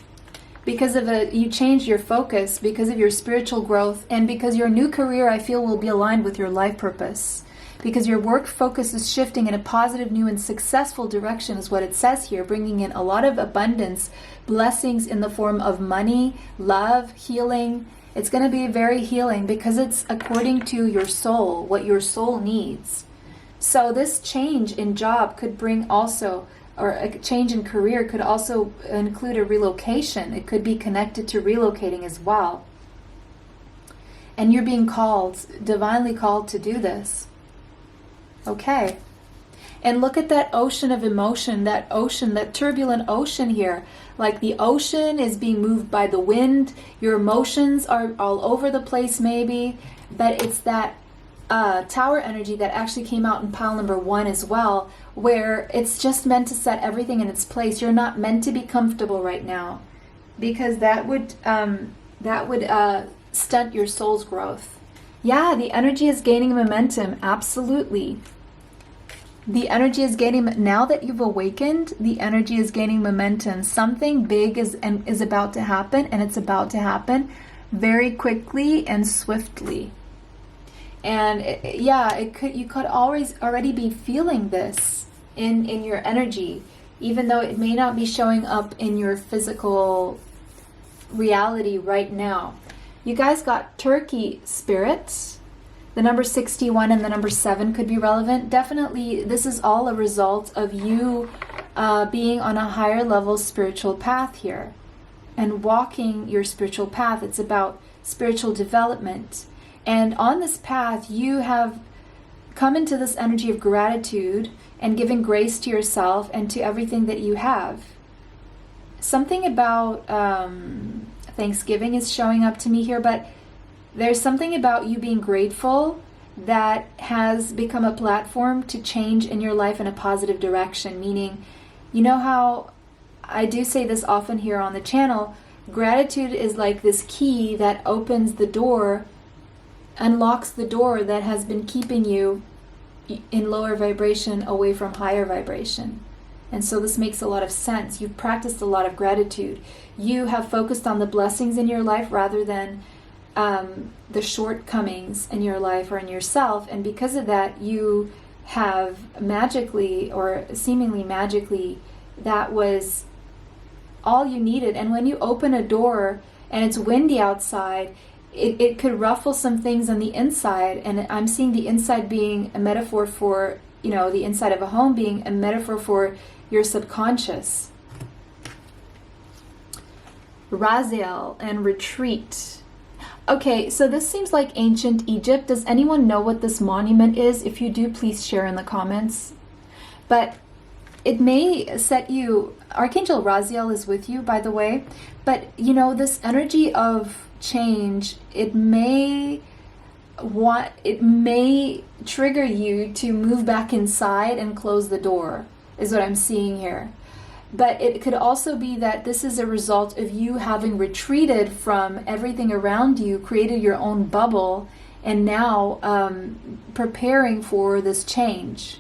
because of you changed your focus, because of your spiritual growth, and because your new career, I feel, will be aligned with your life purpose. Because your work focus is shifting in a positive, new, and successful direction is what it says here, bringing in a lot of abundance, blessings in the form of money, love, healing. It's going to be very healing because it's according to your soul, what your soul needs. So this change in job could bring also, or a change in career could also include a relocation. It could be connected to relocating as well. And you're being called, divinely called to do this. Okay. And look at that ocean of emotion, that ocean, that turbulent ocean here. Like the ocean is being moved by the wind. Your emotions are all over the place maybe. But it's that tower energy that actually came out in pile number 1 as well, where it's just meant to set everything in its place. You're not meant to be comfortable right now, because that would stunt your soul's growth. Yeah, the energy is gaining momentum. Absolutely. The energy is gaining, now that you've awakened, the energy is gaining momentum. Something big is about to happen, and it's about to happen very quickly and swiftly. And you could always already be feeling this in your energy, even though it may not be showing up in your physical reality right now. You guys got Turkey spirits. The number 61 and the number 7 could be relevant. Definitely, this is all a result of you being on a higher level spiritual path here and walking your spiritual path. It's about spiritual development. And on this path, you have come into this energy of gratitude and giving grace to yourself and to everything that you have. Something about Thanksgiving is showing up to me here, but there's something about you being grateful that has become a platform to change in your life in a positive direction. Meaning, you know how I do say this often here on the channel, gratitude is like this key that opens the door, unlocks the door that has been keeping you in lower vibration away from higher vibration. And so this makes a lot of sense. You've practiced a lot of gratitude. You have focused on the blessings in your life rather than the shortcomings in your life or in yourself. And because of that, you have magically, or seemingly magically, that was all you needed. And when you open a door and it's windy outside, it could ruffle some things on the inside. And I'm seeing the inside being a metaphor for, the inside of a home being a metaphor for your subconscious. Raziel and retreat. Okay, so this seems like ancient Egypt. Does anyone know what this monument is? If you do, please share in the comments. But it may set you, Archangel Raziel is with you, by the way. But, this energy of change, it may trigger you to move back inside and close the door, is what I'm seeing here. But it could also be that this is a result of you having retreated from everything around you, created your own bubble, and now preparing for this change.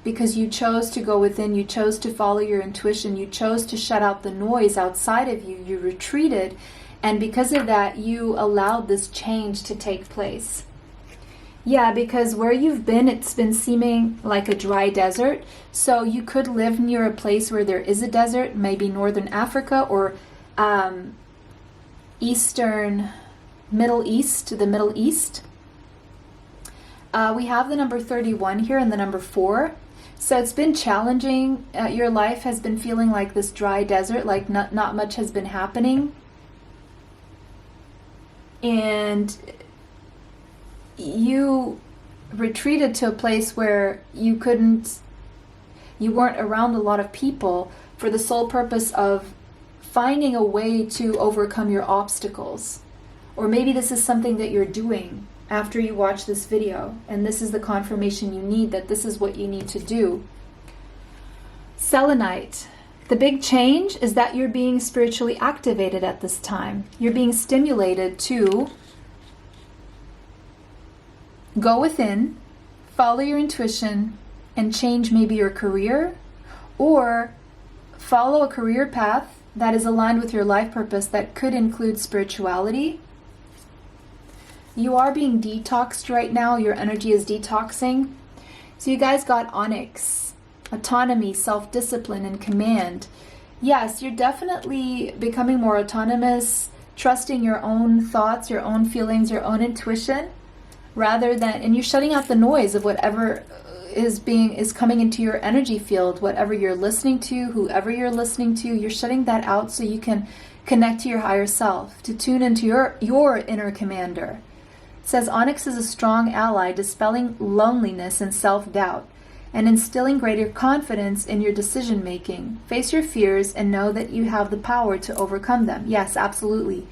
Because you chose to go within, you chose to follow your intuition, you chose to shut out the noise outside of you, you retreated, and because of that, you allowed this change to take place. Yeah, because where you've been, it's been seeming like a dry desert. So you could live near a place where there is a desert, maybe Northern Africa or Middle East. We have the number 31 here and the number 4. So it's been challenging. Your life has been feeling like this dry desert, like not much has been happening. And you retreated to a place where you weren't around a lot of people for the sole purpose of finding a way to overcome your obstacles. Or maybe this is something that you're doing after you watch this video, and this is the confirmation you need that this is what you need to do. Selenite. The big change is that you're being spiritually activated at this time. You're being stimulated to go within, follow your intuition, and change maybe your career, or follow a career path that is aligned with your life purpose that could include spirituality. You are being detoxed right now. Your energy is detoxing. So you guys got onyx, autonomy, self-discipline, and command. Yes, you're definitely becoming more autonomous, trusting your own thoughts, your own feelings, your own intuition, rather than, and you're shutting out the noise of whatever is coming into your energy field, whatever you're listening to, whoever you're listening to, you're shutting that out so you can connect to your higher self, to tune into your inner commander. It says onyx is a strong ally, dispelling loneliness and self-doubt, and instilling greater confidence in your decision making. Face your fears and know that you have the power to overcome them. Yes, absolutely.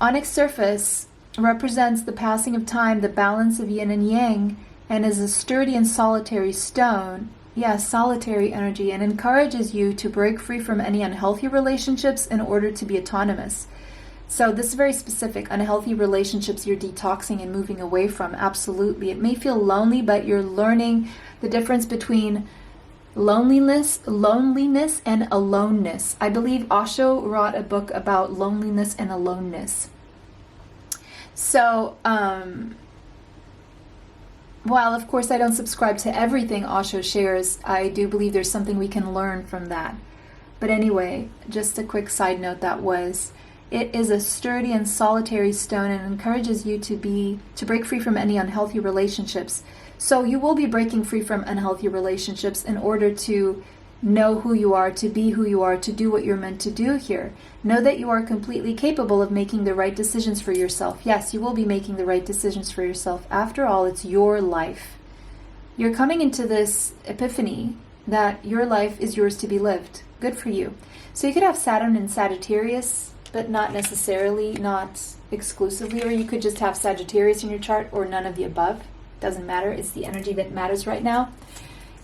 Onyx surface represents the passing of time, the balance of yin and yang, and is a sturdy and solitary stone. Yes, solitary energy, and encourages you to break free from any unhealthy relationships in order to be autonomous. So this is very specific. Unhealthy relationships you're detoxing and moving away from. Absolutely. It may feel lonely, but you're learning the difference between loneliness and aloneness. I believe Osho wrote a book about loneliness and aloneness. So, while of course I don't subscribe to everything Osho shares, I do believe there's something we can learn from that. But anyway, just a quick side note it is a sturdy and solitary stone and encourages you to break free from any unhealthy relationships. So you will be breaking free from unhealthy relationships in order to know who you are, to be who you are, to do what you're meant to do here. Know that you are completely capable of making the right decisions for yourself. Yes, you will be making the right decisions for yourself. After all, it's your life. You're coming into this epiphany that your life is yours to be lived. Good for you. So you could have Saturn in Sagittarius, but not necessarily, not exclusively, or you could just have Sagittarius in your chart or none of the above. Doesn't matter. It's the energy that matters right now.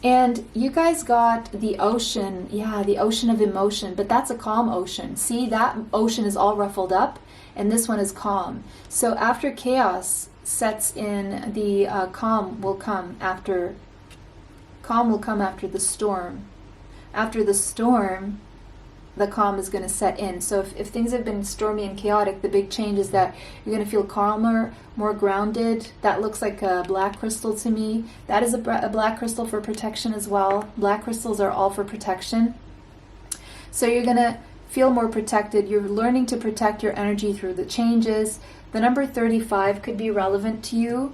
And you guys got the ocean, the ocean of emotion, but that's a calm ocean. See, that ocean is all ruffled up, and this one is calm. So after chaos sets in, the calm will come after the storm. After the storm, the calm is going to set in. So if things have been stormy and chaotic, the big change is that you're going to feel calmer, more grounded. That looks like a black crystal to me. That is a black crystal for protection as well. Black crystals are all for protection. So you're going to feel more protected. You're learning to protect your energy through the changes. The number 35 could be relevant to you.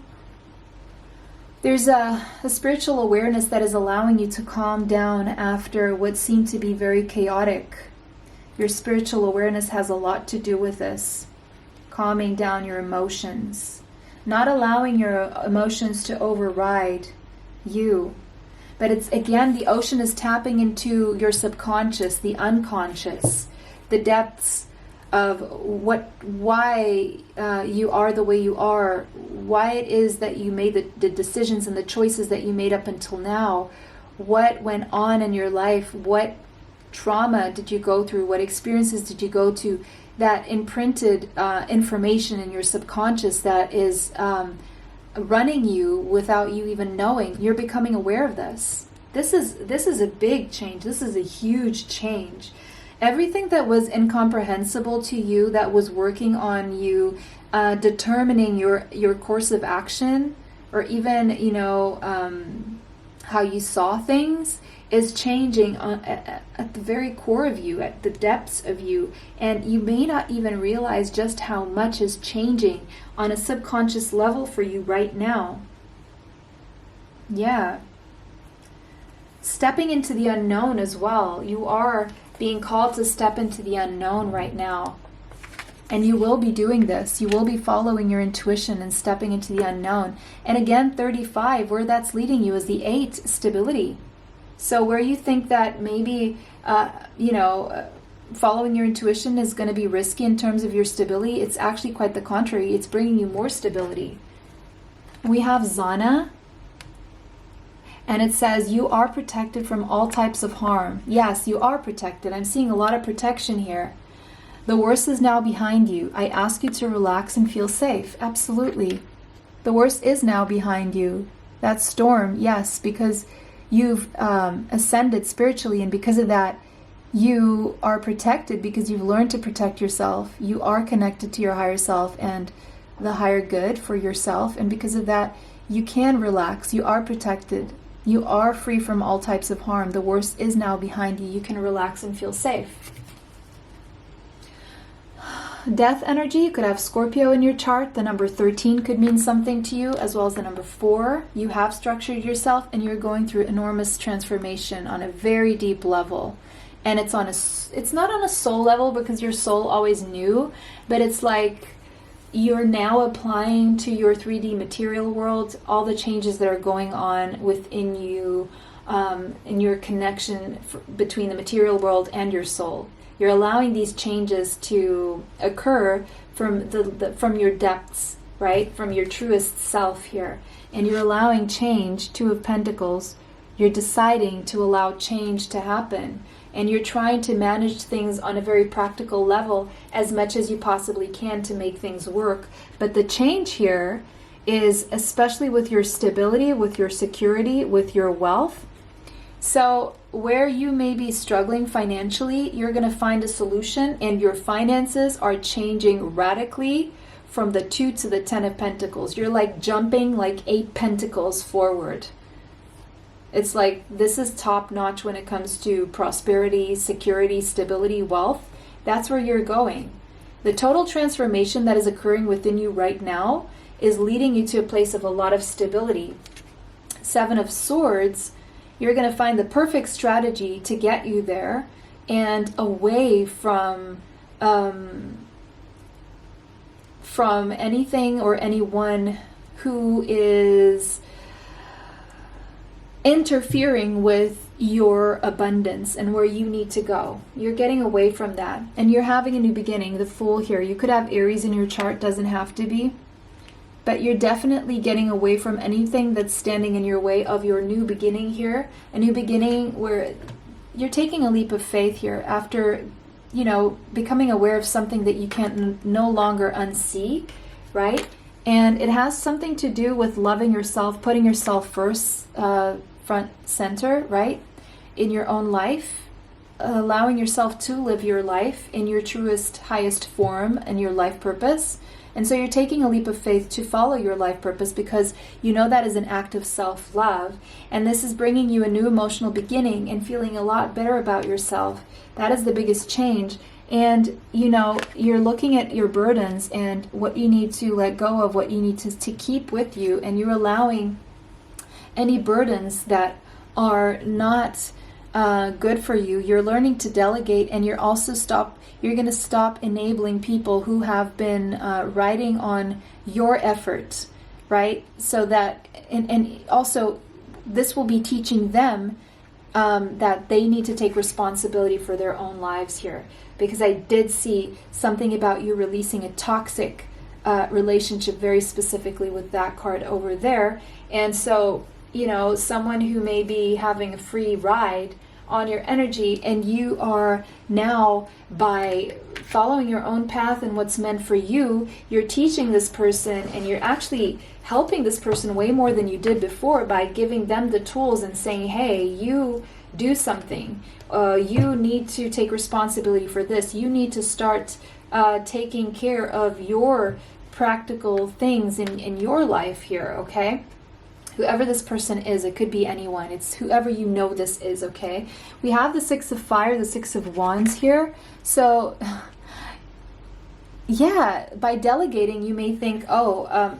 There's a spiritual awareness that is allowing you to calm down after what seemed to be very chaotic. Your spiritual awareness has a lot to do with this. Calming down your emotions. Not allowing your emotions to override you. But it's, again, the ocean is tapping into your subconscious, the unconscious, the depths of why you are the way you are, why it is that you made the decisions and the choices that you made up until now, what went on in your life, what trauma did you go through, what experiences did you go to, that imprinted information in your subconscious that is running you without you even knowing. You're becoming aware of this. This is a big change. This is a huge change. Everything that was incomprehensible to you, that was working on you, determining your course of action, or even, how you saw things, is changing at the very core of you, at the depths of you. And you may not even realize just how much is changing on a subconscious level for you right now. Yeah. Stepping into the unknown as well. You are being called to step into the unknown right now. And you will be doing this. You will be following your intuition and stepping into the unknown. And again, 35, where that's leading you is the 8, stability. So where you think that maybe, following your intuition is going to be risky in terms of your stability, it's actually quite the contrary. It's bringing you more stability. We have Zana. And it says, you are protected from all types of harm. Yes, you are protected. I'm seeing a lot of protection here. The worst is now behind you. I ask you to relax and feel safe. Absolutely. The worst is now behind you. That storm, yes, because you've ascended spiritually, and because of that, you are protected because you've learned to protect yourself. You are connected to your higher self and the higher good for yourself. And because of that, you can relax. You are protected. You are free from all types of harm. The worst is now behind you. You can relax and feel safe. Death energy, you could have Scorpio in your chart. The number 13 could mean something to you, as well as the number 4. You have structured yourself and you're going through enormous transformation on a very deep level. And it's not on a soul level, because your soul always knew, but it's like you're now applying to your 3D material world all the changes that are going on within you, in your connection between the material world and your soul. You're allowing these changes to occur from from your depths, right? From your truest self here. And you're allowing change. 2 of Pentacles. You're deciding to allow change to happen. And you're trying to manage things on a very practical level as much as you possibly can to make things work. But the change here is especially with your stability, with your security, with your wealth. So where you may be struggling financially, you're going to find a solution, and your finances are changing radically from the 2 to the 10 of Pentacles. You're like jumping like 8 pentacles forward. It's like this is top notch when it comes to prosperity, security, stability, wealth. That's where you're going. The total transformation that is occurring within you right now is leading you to a place of a lot of stability. 7 of Swords, you're going to find the perfect strategy to get you there and away from anything or anyone who is interfering with your abundance and where you need to go. You're getting away from that, and you're having a new beginning. The Fool here, you could have Aries in your chart, doesn't have to be. But you're definitely getting away from anything that's standing in your way of your new beginning here. A new beginning where you're taking a leap of faith here after, becoming aware of something that you can't no longer unsee, right? And it has something to do with loving yourself, putting yourself first, front center, right? In your own life, allowing yourself to live your life in your truest, highest form and your life purpose. And so you're taking a leap of faith to follow your life purpose because you know that is an act of self-love. And this is bringing you a new emotional beginning and feeling a lot better about yourself. That is the biggest change. And, you're looking at your burdens and what you need to let go of, what you need to keep with you. And you're allowing any burdens that are not good for you. You're learning to delegate, and you're going to stop enabling people who have been riding on your effort, right? So that, and also this will be teaching them that they need to take responsibility for their own lives here. Because I did see something about you releasing a toxic relationship very specifically with that card over there. And so, someone who may be having a free ride on your energy, and you are now, by following your own path and what's meant for you, you're teaching this person, and you're actually helping this person way more than you did before by giving them the tools and saying, hey, you do something. You need to take responsibility for this. You need to start taking care of your practical things in your life here, okay? Whoever this person is, it could be anyone. It's whoever this is, okay? We have the 6 of Fire, the 6 of Wands here. So, yeah, by delegating, you may think,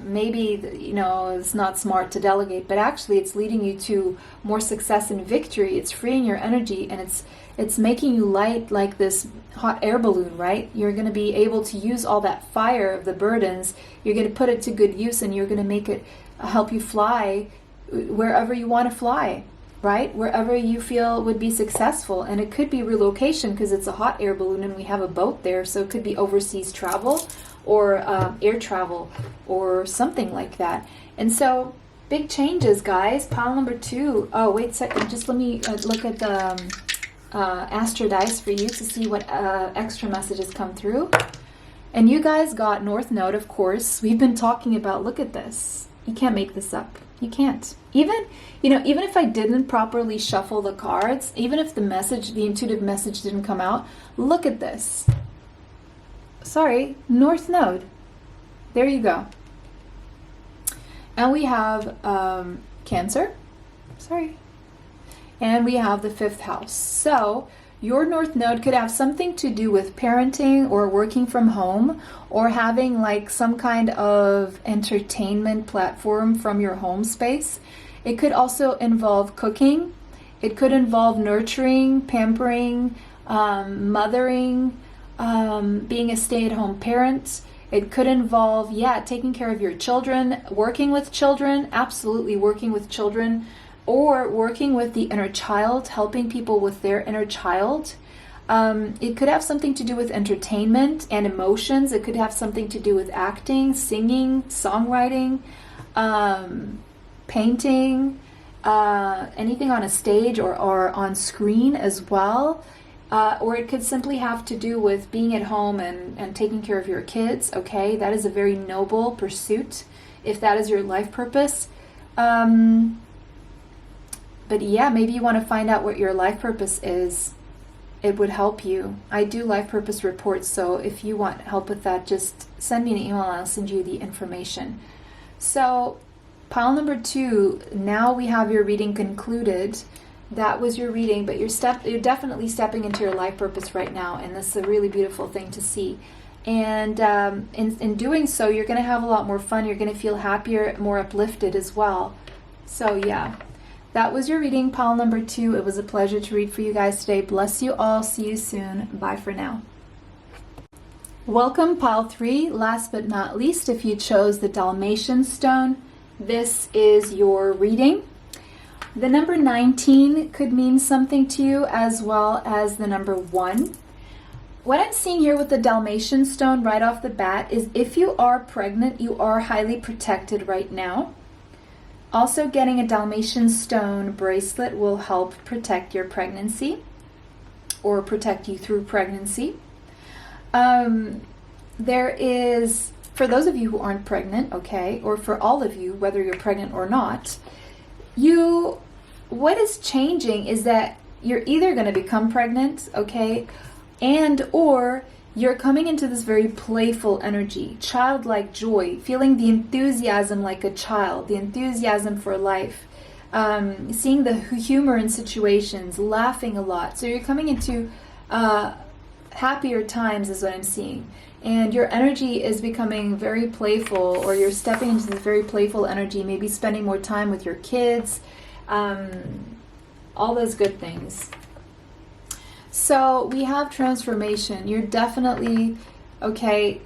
maybe, it's not smart to delegate. But actually, it's leading you to more success and victory. It's freeing your energy, and it's making you light like this hot air balloon, right? You're going to be able to use all that fire of the burdens. You're going to put it to good use, and you're going to make it help you fly wherever you want to fly, right? Wherever you feel would be successful. And it could be relocation because it's a hot air balloon and we have a boat there. So it could be overseas travel or air travel or something like that. And so big changes, guys. Pile number 2. Oh, wait a second. Just let me look at the Astro Dice for you to see what extra messages come through. And you guys got North Node, of course. We've been talking about, look at this. You can't make this up. You can't. Even, even if I didn't properly shuffle the cards, even if the intuitive message didn't come out, look at this. Sorry, North Node. There you go. And we have Cancer. Sorry. And we have the 5th house. So your North Node could have something to do with parenting or working from home or having like some kind of entertainment platform from your home space. It could also involve cooking. It could involve nurturing, pampering, mothering, being a stay-at-home parent. It could involve, taking care of your children, working with children, absolutely working with children, or working with the inner child, helping people with their inner child. It could have something to do with entertainment and emotions. It could have something to do with acting, singing, songwriting, painting, anything on a stage or on screen as well. Or it could simply have to do with being at home and taking care of your kids. Okay, that is a very noble pursuit if that is your life purpose. But yeah, maybe you want to find out what your life purpose is. It would help you. I do life purpose reports, so if you want help with that, just send me an email and I'll send you the information. So pile number 2, now we have your reading concluded. That was your reading, but you're definitely stepping into your life purpose right now, and this is a really beautiful thing to see. And in doing so, you're going to have a lot more fun. You're going to feel happier, more uplifted as well. So yeah. That was your reading, pile number 2. It was a pleasure to read for you guys today. Bless you all. See you soon. Bye for now. Welcome, pile 3. Last but not least, if you chose the Dalmatian stone, this is your reading. The number 19 could mean something to you, as well as the number 1. What I'm seeing here with the Dalmatian stone right off the bat is if you are pregnant, you are highly protected right now. Also, getting a Dalmatian stone bracelet will help protect your pregnancy or protect you through pregnancy. There is, for those of you who aren't pregnant, okay, or for all of you, whether you're pregnant or not, what is changing is that you're either going to become pregnant, okay, and or you're coming into this very playful energy, childlike joy, feeling the enthusiasm like a child, the enthusiasm for life, seeing the humor in situations, laughing a lot. So you're coming into happier times is what I'm seeing. And your energy is becoming very playful, or you're stepping into this very playful energy, maybe spending more time with your kids, all those good things. So we have transformation. You're definitely, okay,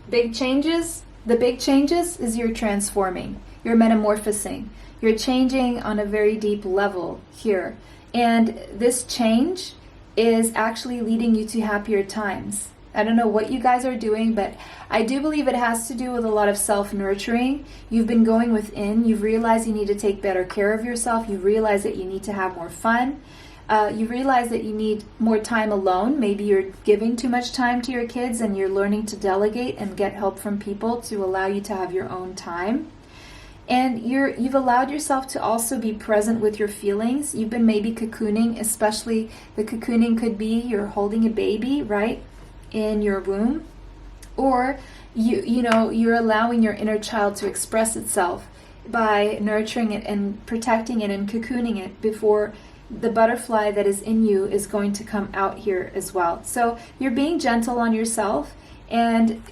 big changes. The big changes is you're transforming. You're metamorphosing. You're changing on a very deep level here. And this change is actually leading you to happier times. I don't know what you guys are doing, but I do believe it has to do with a lot of self-nurturing. You've been going within. You've realized you need to take better care of yourself. You realize that you need to have more fun. You realize that you need more time alone. Maybe you're giving too much time to your kids and you're learning to delegate and get help from people to allow you to have your own time. And you've allowed yourself to also be present with your feelings. You've been maybe cocooning, especially the cocooning could be you're holding a baby, right, in your womb. Or you're allowing your inner child to express itself by nurturing it and protecting it and cocooning it before the butterfly that is in you is going to come out here as well. So you're being gentle on yourself, and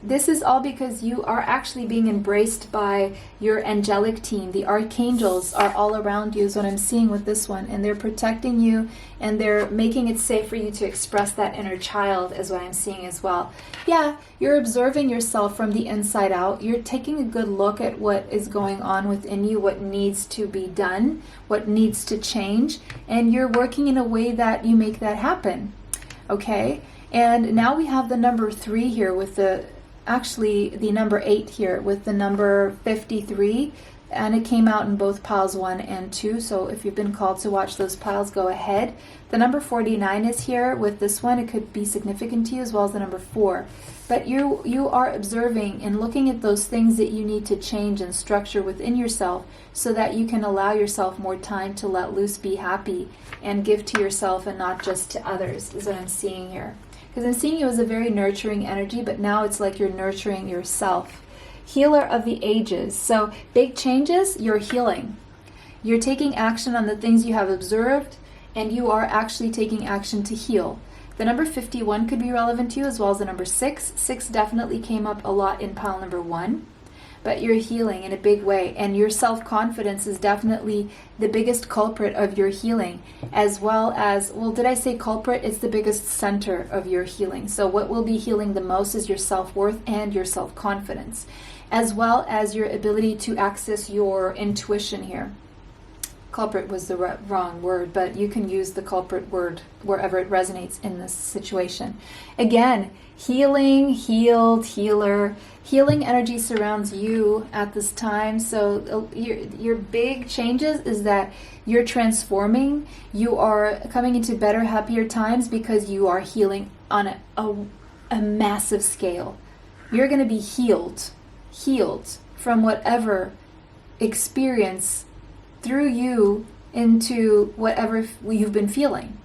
this is all because you are actually being embraced by your angelic team. The archangels are all around you is what I'm seeing with this one, and they're protecting you and they're making it safe for you to express that inner child is what I'm seeing as well. Yeah, you're observing yourself from the inside out. You're taking a good look at what is going on within you, what needs to be done, what needs to change, and you're working in a way that you make that happen. Okay? And now we have the number 3 here with the number 8 here with the number 53. and it came out in both piles 1 and 2. So if you've been called to watch those piles, go ahead. The number 49 is here with this one. It could be significant to you, as well as the number 4. But you are observing and looking at those things that you need to change and structure within yourself, so that you can allow yourself more time to let loose, be happy, and give to yourself and not just to others, is what I'm seeing here. Because I'm seeing you as a very nurturing energy, but now it's like you're nurturing yourself. Healer of the ages. So big changes, you're healing. You're taking action on the things you have observed, and you are actually taking action to heal. The number 51 could be relevant to you, as well as the number 6. 6 definitely came up a lot in pile number 1. But you're healing in a big way, and your self-confidence is definitely the biggest culprit of your healing, as well as, well, did I say culprit? It's the biggest center of your healing. So what will be healing the most is your self-worth and your self-confidence, as well as your ability to access your intuition here. Culprit was the wrong word, but you can use the culprit word wherever it resonates in this situation. Again, healing, healed, healer. Healing energy surrounds you at this time. So your big changes is that you're transforming. You are coming into better, happier times because you are healing on a massive scale. You're going to be healed from whatever experience through you into whatever you've been feeling.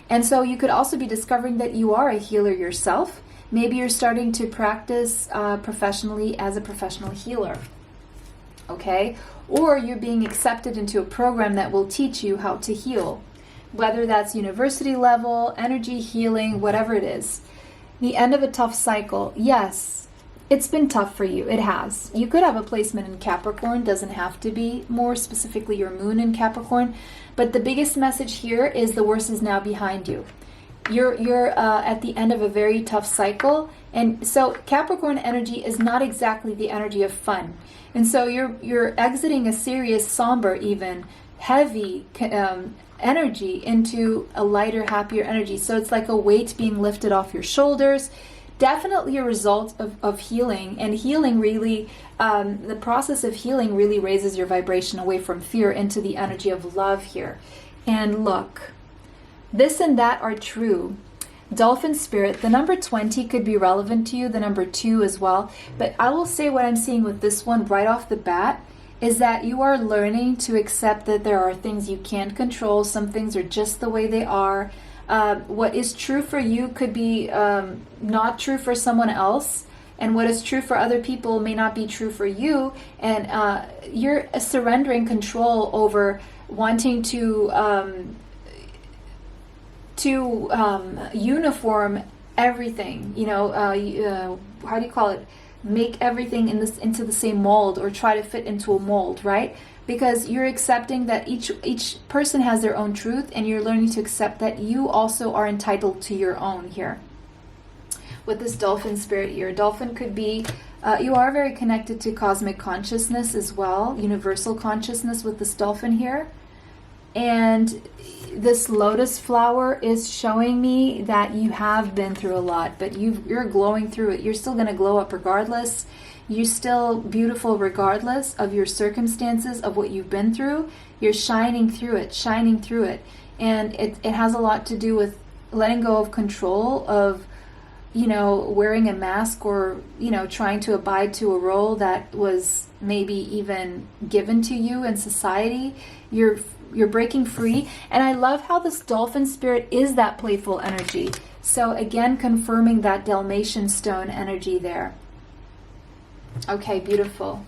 And so you could also be discovering that you are a healer yourself. Maybe you're starting to practice professionally as a professional healer. Okay? Or you're being accepted into a program that will teach you how to heal. Whether that's university level, energy healing, whatever it is. The end of a tough cycle. Yes. It's been tough for you. It has. You could have a placement in Capricorn. Doesn't have to be. More specifically, your moon in Capricorn. But the biggest message here is the worst is now behind you. You're at the end of a very tough cycle. And so Capricorn energy is not exactly the energy of fun. And so you're exiting a serious, somber, even heavy energy into a lighter, happier energy. So it's like a weight being lifted off your shoulders. Definitely a result of healing, and healing really, the process of healing really raises your vibration away from fear into the energy of love here. And look, this and that are true. Dolphin spirit, the number 20 could be relevant to you, the number 2 as well. But I will say what I'm seeing with this one right off the bat is that you are learning to accept that there are things you can't control. Some things are just the way they are. What is true for you could be not true for someone else, and what is true for other people may not be true for you. And you're surrendering control over wanting to uniform everything. You know, how do you call it? Make everything into the same mold, or try to fit into a mold, right? Because you're accepting that each person has their own truth, and you're learning to accept that you also are entitled to your own here. With this dolphin spirit here, dolphin could be, you are very connected to cosmic consciousness as well, universal consciousness with this dolphin here. And this lotus flower is showing me that you have been through a lot, but you're glowing through it. You're still going to glow up regardless. You're still beautiful regardless of your circumstances, of what you've been through. You're shining through it. And it has a lot to do with letting go of control of, you know, wearing a mask, or, you know, trying to abide to a role that was maybe even given to you in society. You're breaking free. And I love how this dolphin spirit is that playful energy. So again, confirming that Dalmatian stone energy there. Okay, beautiful.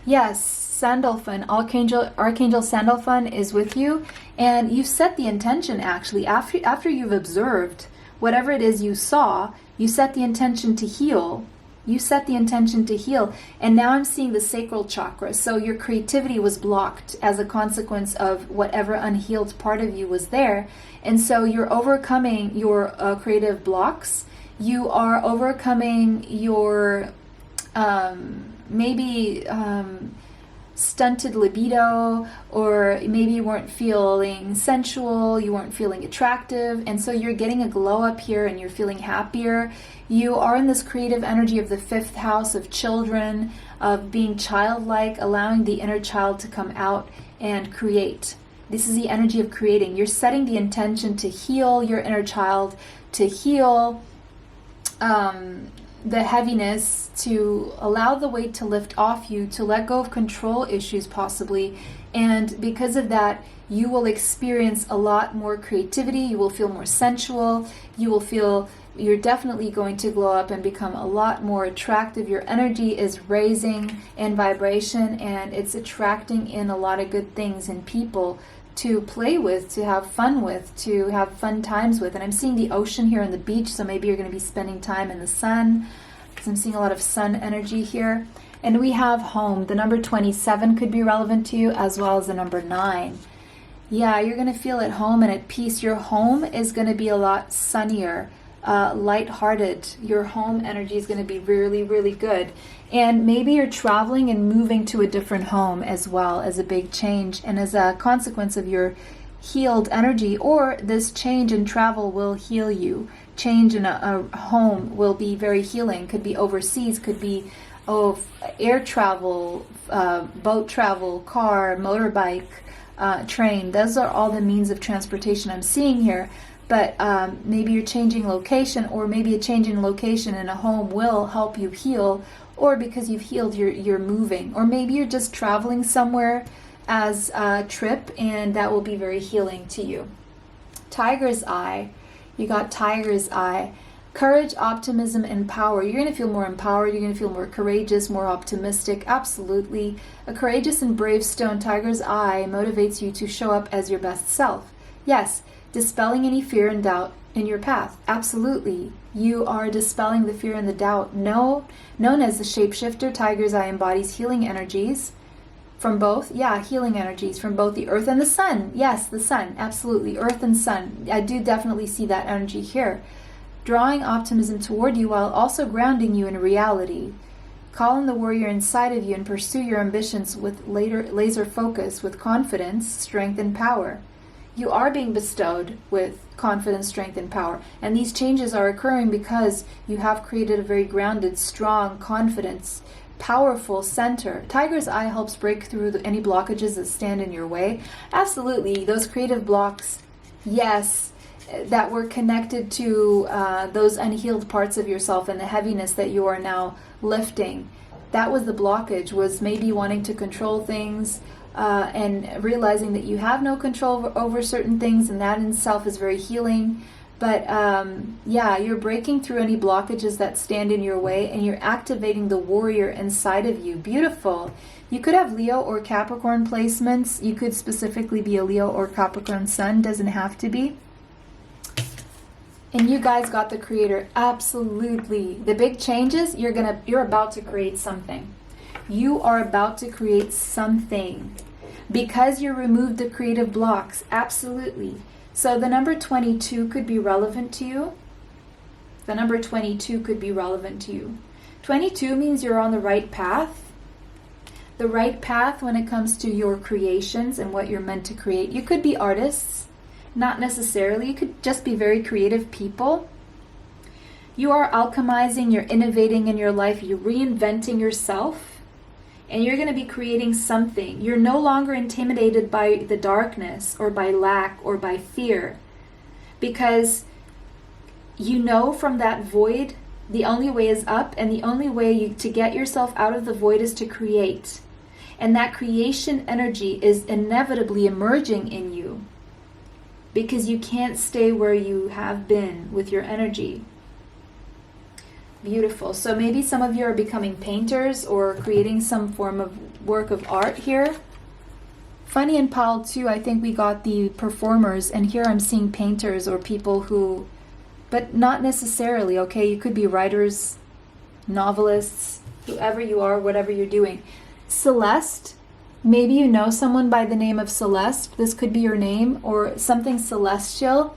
Yes, Sandalphon, Archangel Sandalphon is with you, and you've set the intention actually. After you've observed whatever it is you saw, you set the intention to heal. And now I'm seeing the sacral chakra. So your creativity was blocked as a consequence of whatever unhealed part of you was there. And so you're overcoming your creative blocks. You are overcoming your stunted libido, or maybe you weren't feeling sensual, you weren't feeling attractive, and so you're getting a glow up here and you're feeling happier. You are in this creative energy of the 5th house of children, of being childlike, allowing the inner child to come out and create. This is the energy of creating. You're setting the intention to heal your inner child, to heal the heaviness, to allow the weight to lift off you, to let go of control issues possibly. And because of that, you will experience a lot more creativity. You will feel more sensual. You will feel you're definitely going to glow up and become a lot more attractive. Your energy is raising in vibration, and it's attracting in a lot of good things and people to play with, to have fun with, to have fun times with. And I'm seeing the ocean here and the beach, so maybe you're going to be spending time in the sun, because I'm seeing a lot of sun energy here. And we have home. The number 27 could be relevant to you, as well as the number 9. Yeah, you're going to feel at home and at peace. Your home is going to be a lot sunnier, lighthearted. Your home energy is going to be really, really good. And maybe you're traveling and moving to a different home as well, as a big change, and as a consequence of your healed energy, or this change in travel will heal you. Change in a home will be very healing. Could be overseas, could be air travel, boat travel, car, motorbike, train. Those are all the means of transportation I'm seeing here. But maybe you're changing location, or maybe a change in location in a home will help you heal, or because you've healed, you're moving. Or maybe you're just traveling somewhere as a trip, and that will be very healing to you. Tiger's Eye. You got Tiger's Eye. Courage, optimism, and power. You're going to feel more empowered. You're going to feel more courageous, more optimistic. Absolutely. A courageous and brave stone, Tiger's Eye, motivates you to show up as your best self. Yes, dispelling any fear and doubt in your path. Absolutely. You are dispelling the fear and the doubt. Known as the shapeshifter, Tiger's Eye embodies healing energies from both, healing energies from both the earth and the sun. Yes, the sun, absolutely. Earth and sun. I do definitely see that energy here. Drawing optimism toward you while also grounding you in reality. Call in the warrior inside of you and pursue your ambitions with laser focus, with confidence, strength, and power. You are being bestowed with confidence, strength, and power. And these changes are occurring because you have created a very grounded, strong, confidence, powerful center. Tiger's Eye helps break through any blockages that stand in your way. Absolutely. Those creative blocks, yes, that were connected to those unhealed parts of yourself and the heaviness that you are now lifting. That was the blockage, was maybe wanting to control things, and realizing that you have no control over certain things, and that in itself is very healing. But you're breaking through any blockages that stand in your way, and you're activating the warrior inside of you. Beautiful. You could have Leo or Capricorn placements. You could specifically be a Leo or Capricorn sun. Doesn't have to be. And you guys got the creator. Absolutely. The big changes, you're about to create something. You are about to create something because you removed the creative blocks. Absolutely. So the number 22 could be relevant to you. The number 22 could be relevant to you. 22 means you're on the right path. The right path when it comes to your creations and what you're meant to create. You could be artists, not necessarily. You could just be very creative people. You are alchemizing, you're innovating in your life, you're reinventing yourself. And you're going to be creating something. You're no longer intimidated by the darkness or by lack or by fear. Because you know from that void, the only way is up, and the only way to get yourself out of the void is to create. And that creation energy is inevitably emerging in you. Because you can't stay where you have been with your energy. Beautiful. So maybe some of you are becoming painters or creating some form of work of art here. Funny and Pal too, I think we got the performers, and here I'm seeing painters or people who, but not necessarily, okay? You could be writers, novelists, whoever you are, whatever you're doing. Celeste, maybe you know someone by the name of Celeste. This could be your name, or something celestial.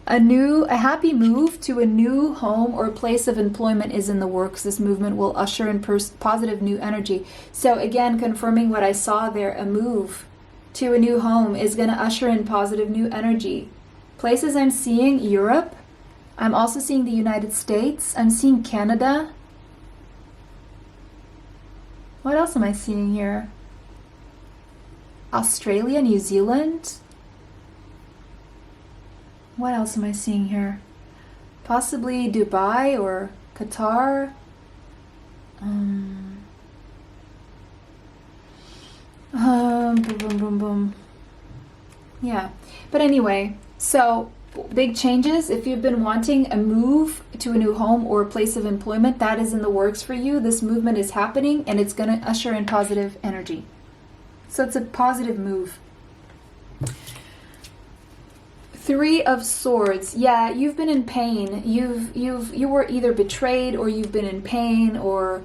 A happy move to a new home or place of employment is in the works. This movement will usher in positive new energy. So again, confirming what I saw there, a move to a new home is going to usher in positive new energy. Places I'm seeing, Europe. I'm also seeing the United States. I'm seeing Canada. What else am I seeing here? Australia, New Zealand. What else am I seeing here? Possibly Dubai or Qatar. Boom, boom, boom, boom. Yeah. But anyway, so big changes. If you've been wanting a move to a new home or a place of employment, that is in the works for you. This movement is happening and it's going to usher in positive energy. So it's a positive move. Three of Swords. Yeah, you've been in pain. You were either betrayed, or you've been in pain, or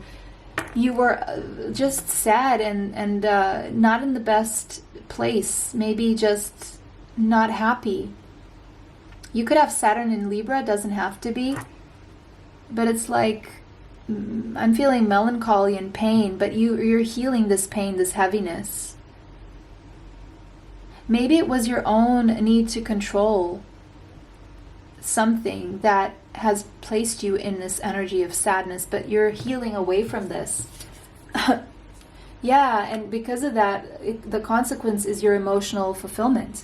you were just sad and not in the best place. Maybe just not happy. You could have Saturn in Libra, doesn't have to be. But it's like, I'm feeling melancholy and pain, but you're healing this pain, this heaviness. Maybe it was your own need to control something that has placed you in this energy of sadness, but you're healing away from this. Yeah, and because of that, the consequence is your emotional fulfillment.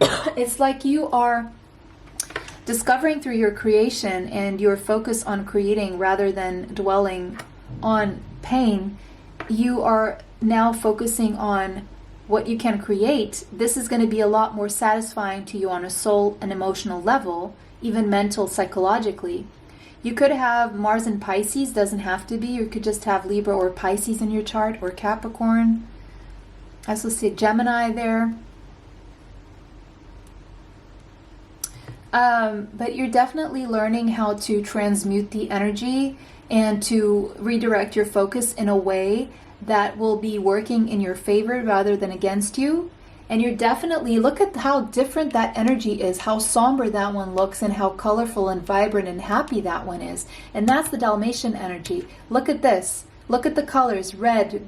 It's like you are discovering through your creation and your focus on creating rather than dwelling on pain. You are now focusing on what you can create. This is going to be a lot more satisfying to you on a soul and emotional level, even mental, psychologically. You could have Mars in Pisces, doesn't have to be. You could just have Libra or Pisces in your chart, or Capricorn. I also see Gemini there. But you're definitely learning how to transmute the energy and to redirect your focus in a way that will be working in your favor rather than against you. And you're definitely, look at how different that energy is, how somber that one looks, and how colorful and vibrant and happy that one is. And that's the Dalmatian energy. Look at this. Look at the colors, red,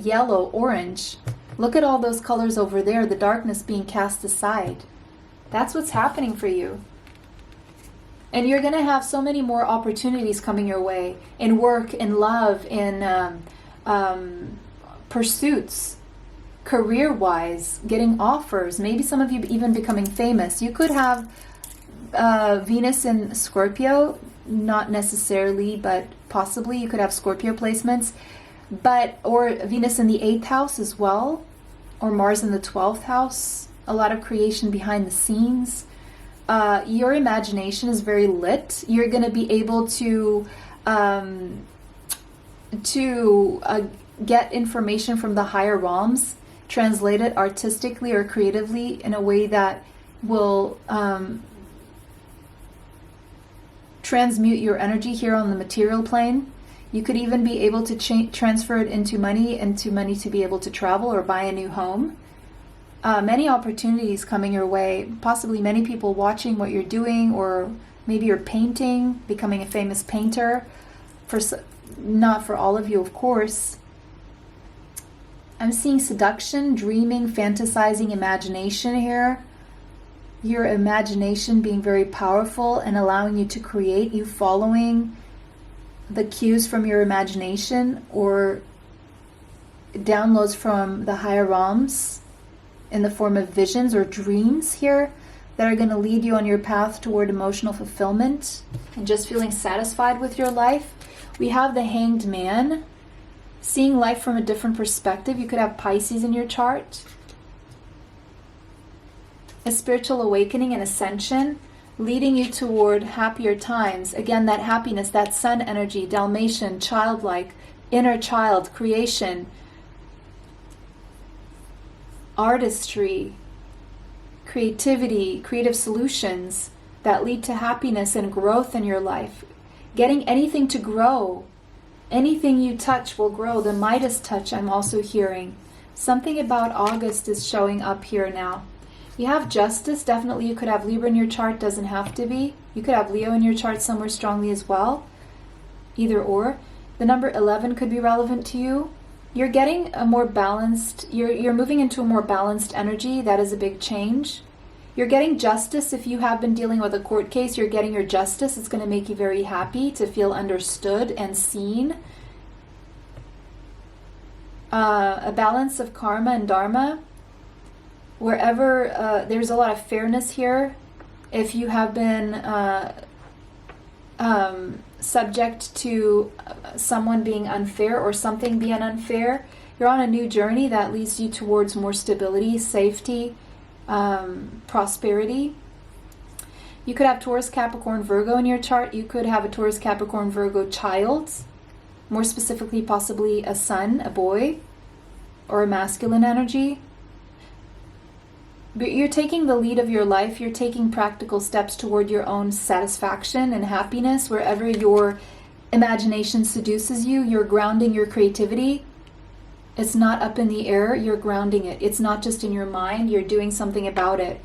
yellow, orange. Look at all those colors over there, the darkness being cast aside. That's what's happening for you. And you're going to have so many more opportunities coming your way in work, in love, in pursuits, career-wise, getting offers, maybe some of you even becoming famous. You could have Venus in Scorpio, not necessarily, but possibly you could have Scorpio placements, or Venus in the 8th house as well, or Mars in the 12th house. A lot of creation behind the scenes. Your imagination is very lit. You're going to be able to get information from the higher realms, translate it artistically or creatively in a way that will transmute your energy here on the material plane. You could even be able to transfer it into money to be able to travel or buy a new home. Many opportunities coming your way, possibly many people watching what you're doing, or maybe you're painting, becoming a famous painter. Not for all of you, of course. I'm seeing seduction, dreaming, fantasizing, imagination here. Your imagination being very powerful and allowing you to create, you following the cues from your imagination or downloads from the higher realms in the form of visions or dreams here that are going to lead you on your path toward emotional fulfillment and just feeling satisfied with your life. We have the Hanged Man, seeing life from a different perspective. You could have Pisces in your chart. A spiritual awakening and ascension, leading you toward happier times. Again, that happiness, that sun energy, Dalmatian, childlike, inner child, creation, artistry, creativity, creative solutions that lead to happiness and growth in your life. Getting anything to grow. Anything you touch will grow. The Midas touch I'm also hearing. Something about August is showing up here now. You have Justice. Definitely you could have Libra in your chart. Doesn't have to be. You could have Leo in your chart somewhere strongly as well. Either or. The number 11 could be relevant to you. You're getting a more balanced, you're moving into a more balanced energy. That is a big change. You're getting justice. If you have been dealing with a court case, you're getting your justice. It's going to make you very happy to feel understood and seen. A balance of karma and dharma. Wherever there's a lot of fairness here. If you have been subject to someone being unfair or something being unfair, you're on a new journey that leads you towards more stability, safety, prosperity. You could have Taurus, Capricorn, Virgo in your chart. You could have a Taurus, Capricorn, Virgo child. More specifically, possibly a son, a boy, or a masculine energy. But you're taking the lead of your life. You're taking practical steps toward your own satisfaction and happiness. Wherever your imagination seduces you, you're grounding your creativity. It's not up in the air. You're grounding it. It's not just in your mind. You're doing something about it.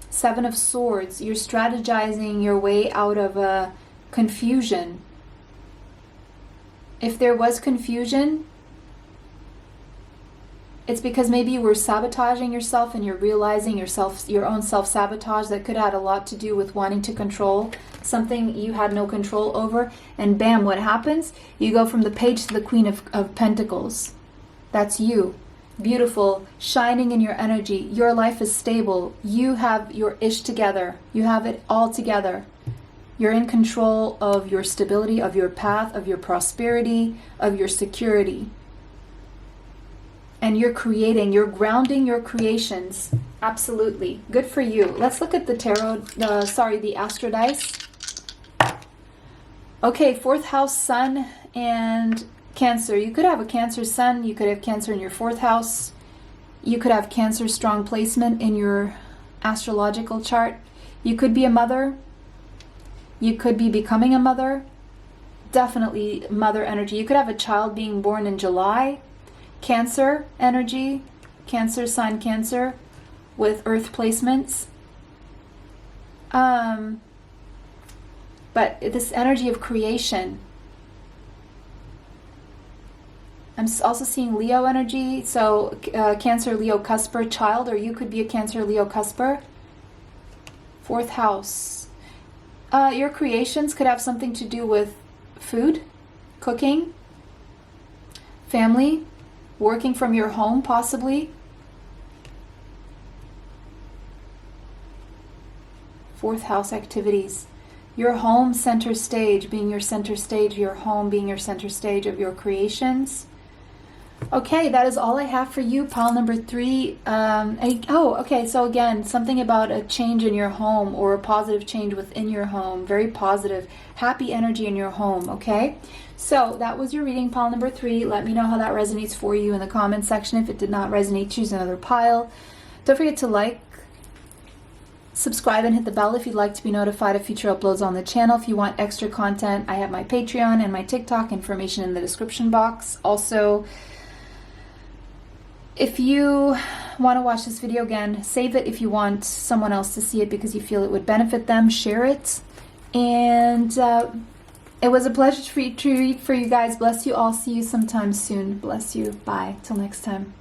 Seven of Swords. You're strategizing your way out of confusion. If there was confusion, it's because maybe you were sabotaging yourself and you're realizing your own self-sabotage. That could have had a lot to do with wanting to control something you had no control over. And bam, what happens? You go from the Page to the Queen of Pentacles. That's you. Beautiful, shining in your energy. Your life is stable. You have your ish together. You have it all together. You're in control of your stability, of your path, of your prosperity, of your security. And you're creating, you're grounding your creations. Absolutely. Good for you. Let's look at the tarot, the Astro Dice. Okay, 4th house, Sun and Cancer. You could have a Cancer Sun. You could have Cancer in your 4th house. You could have Cancer strong placement in your astrological chart. You could be a mother. You could be becoming a mother. Definitely mother energy. You could have a child being born in July. Cancer energy, Cancer sign, Cancer with Earth placements. But this energy of creation. I'm also seeing Leo energy, so Cancer, Leo, cusper, child, or you could be a Cancer, Leo, cusper. 4th house. Your creations could have something to do with food, cooking, family, working from your home, possibly. 4th house activities. Your home center stage being your center stage, your home being your center stage of your creations. Okay, that is all I have for you, pile number 3. Okay, so again, something about a change in your home or a positive change within your home. Very positive, happy energy in your home, okay? So that was your reading, pile number 3. Let me know how that resonates for you in the comment section. If it did not resonate, choose another pile. Don't forget to like, subscribe, and hit the bell if you'd like to be notified of future uploads on the channel. If you want extra content, I have my Patreon and my TikTok, information in the description box. Also, if you want to watch this video again, save it if you want someone else to see it because you feel it would benefit them. Share it. And it was a pleasure to read for you guys. Bless you all. See you sometime soon. Bless you. Bye. Till next time.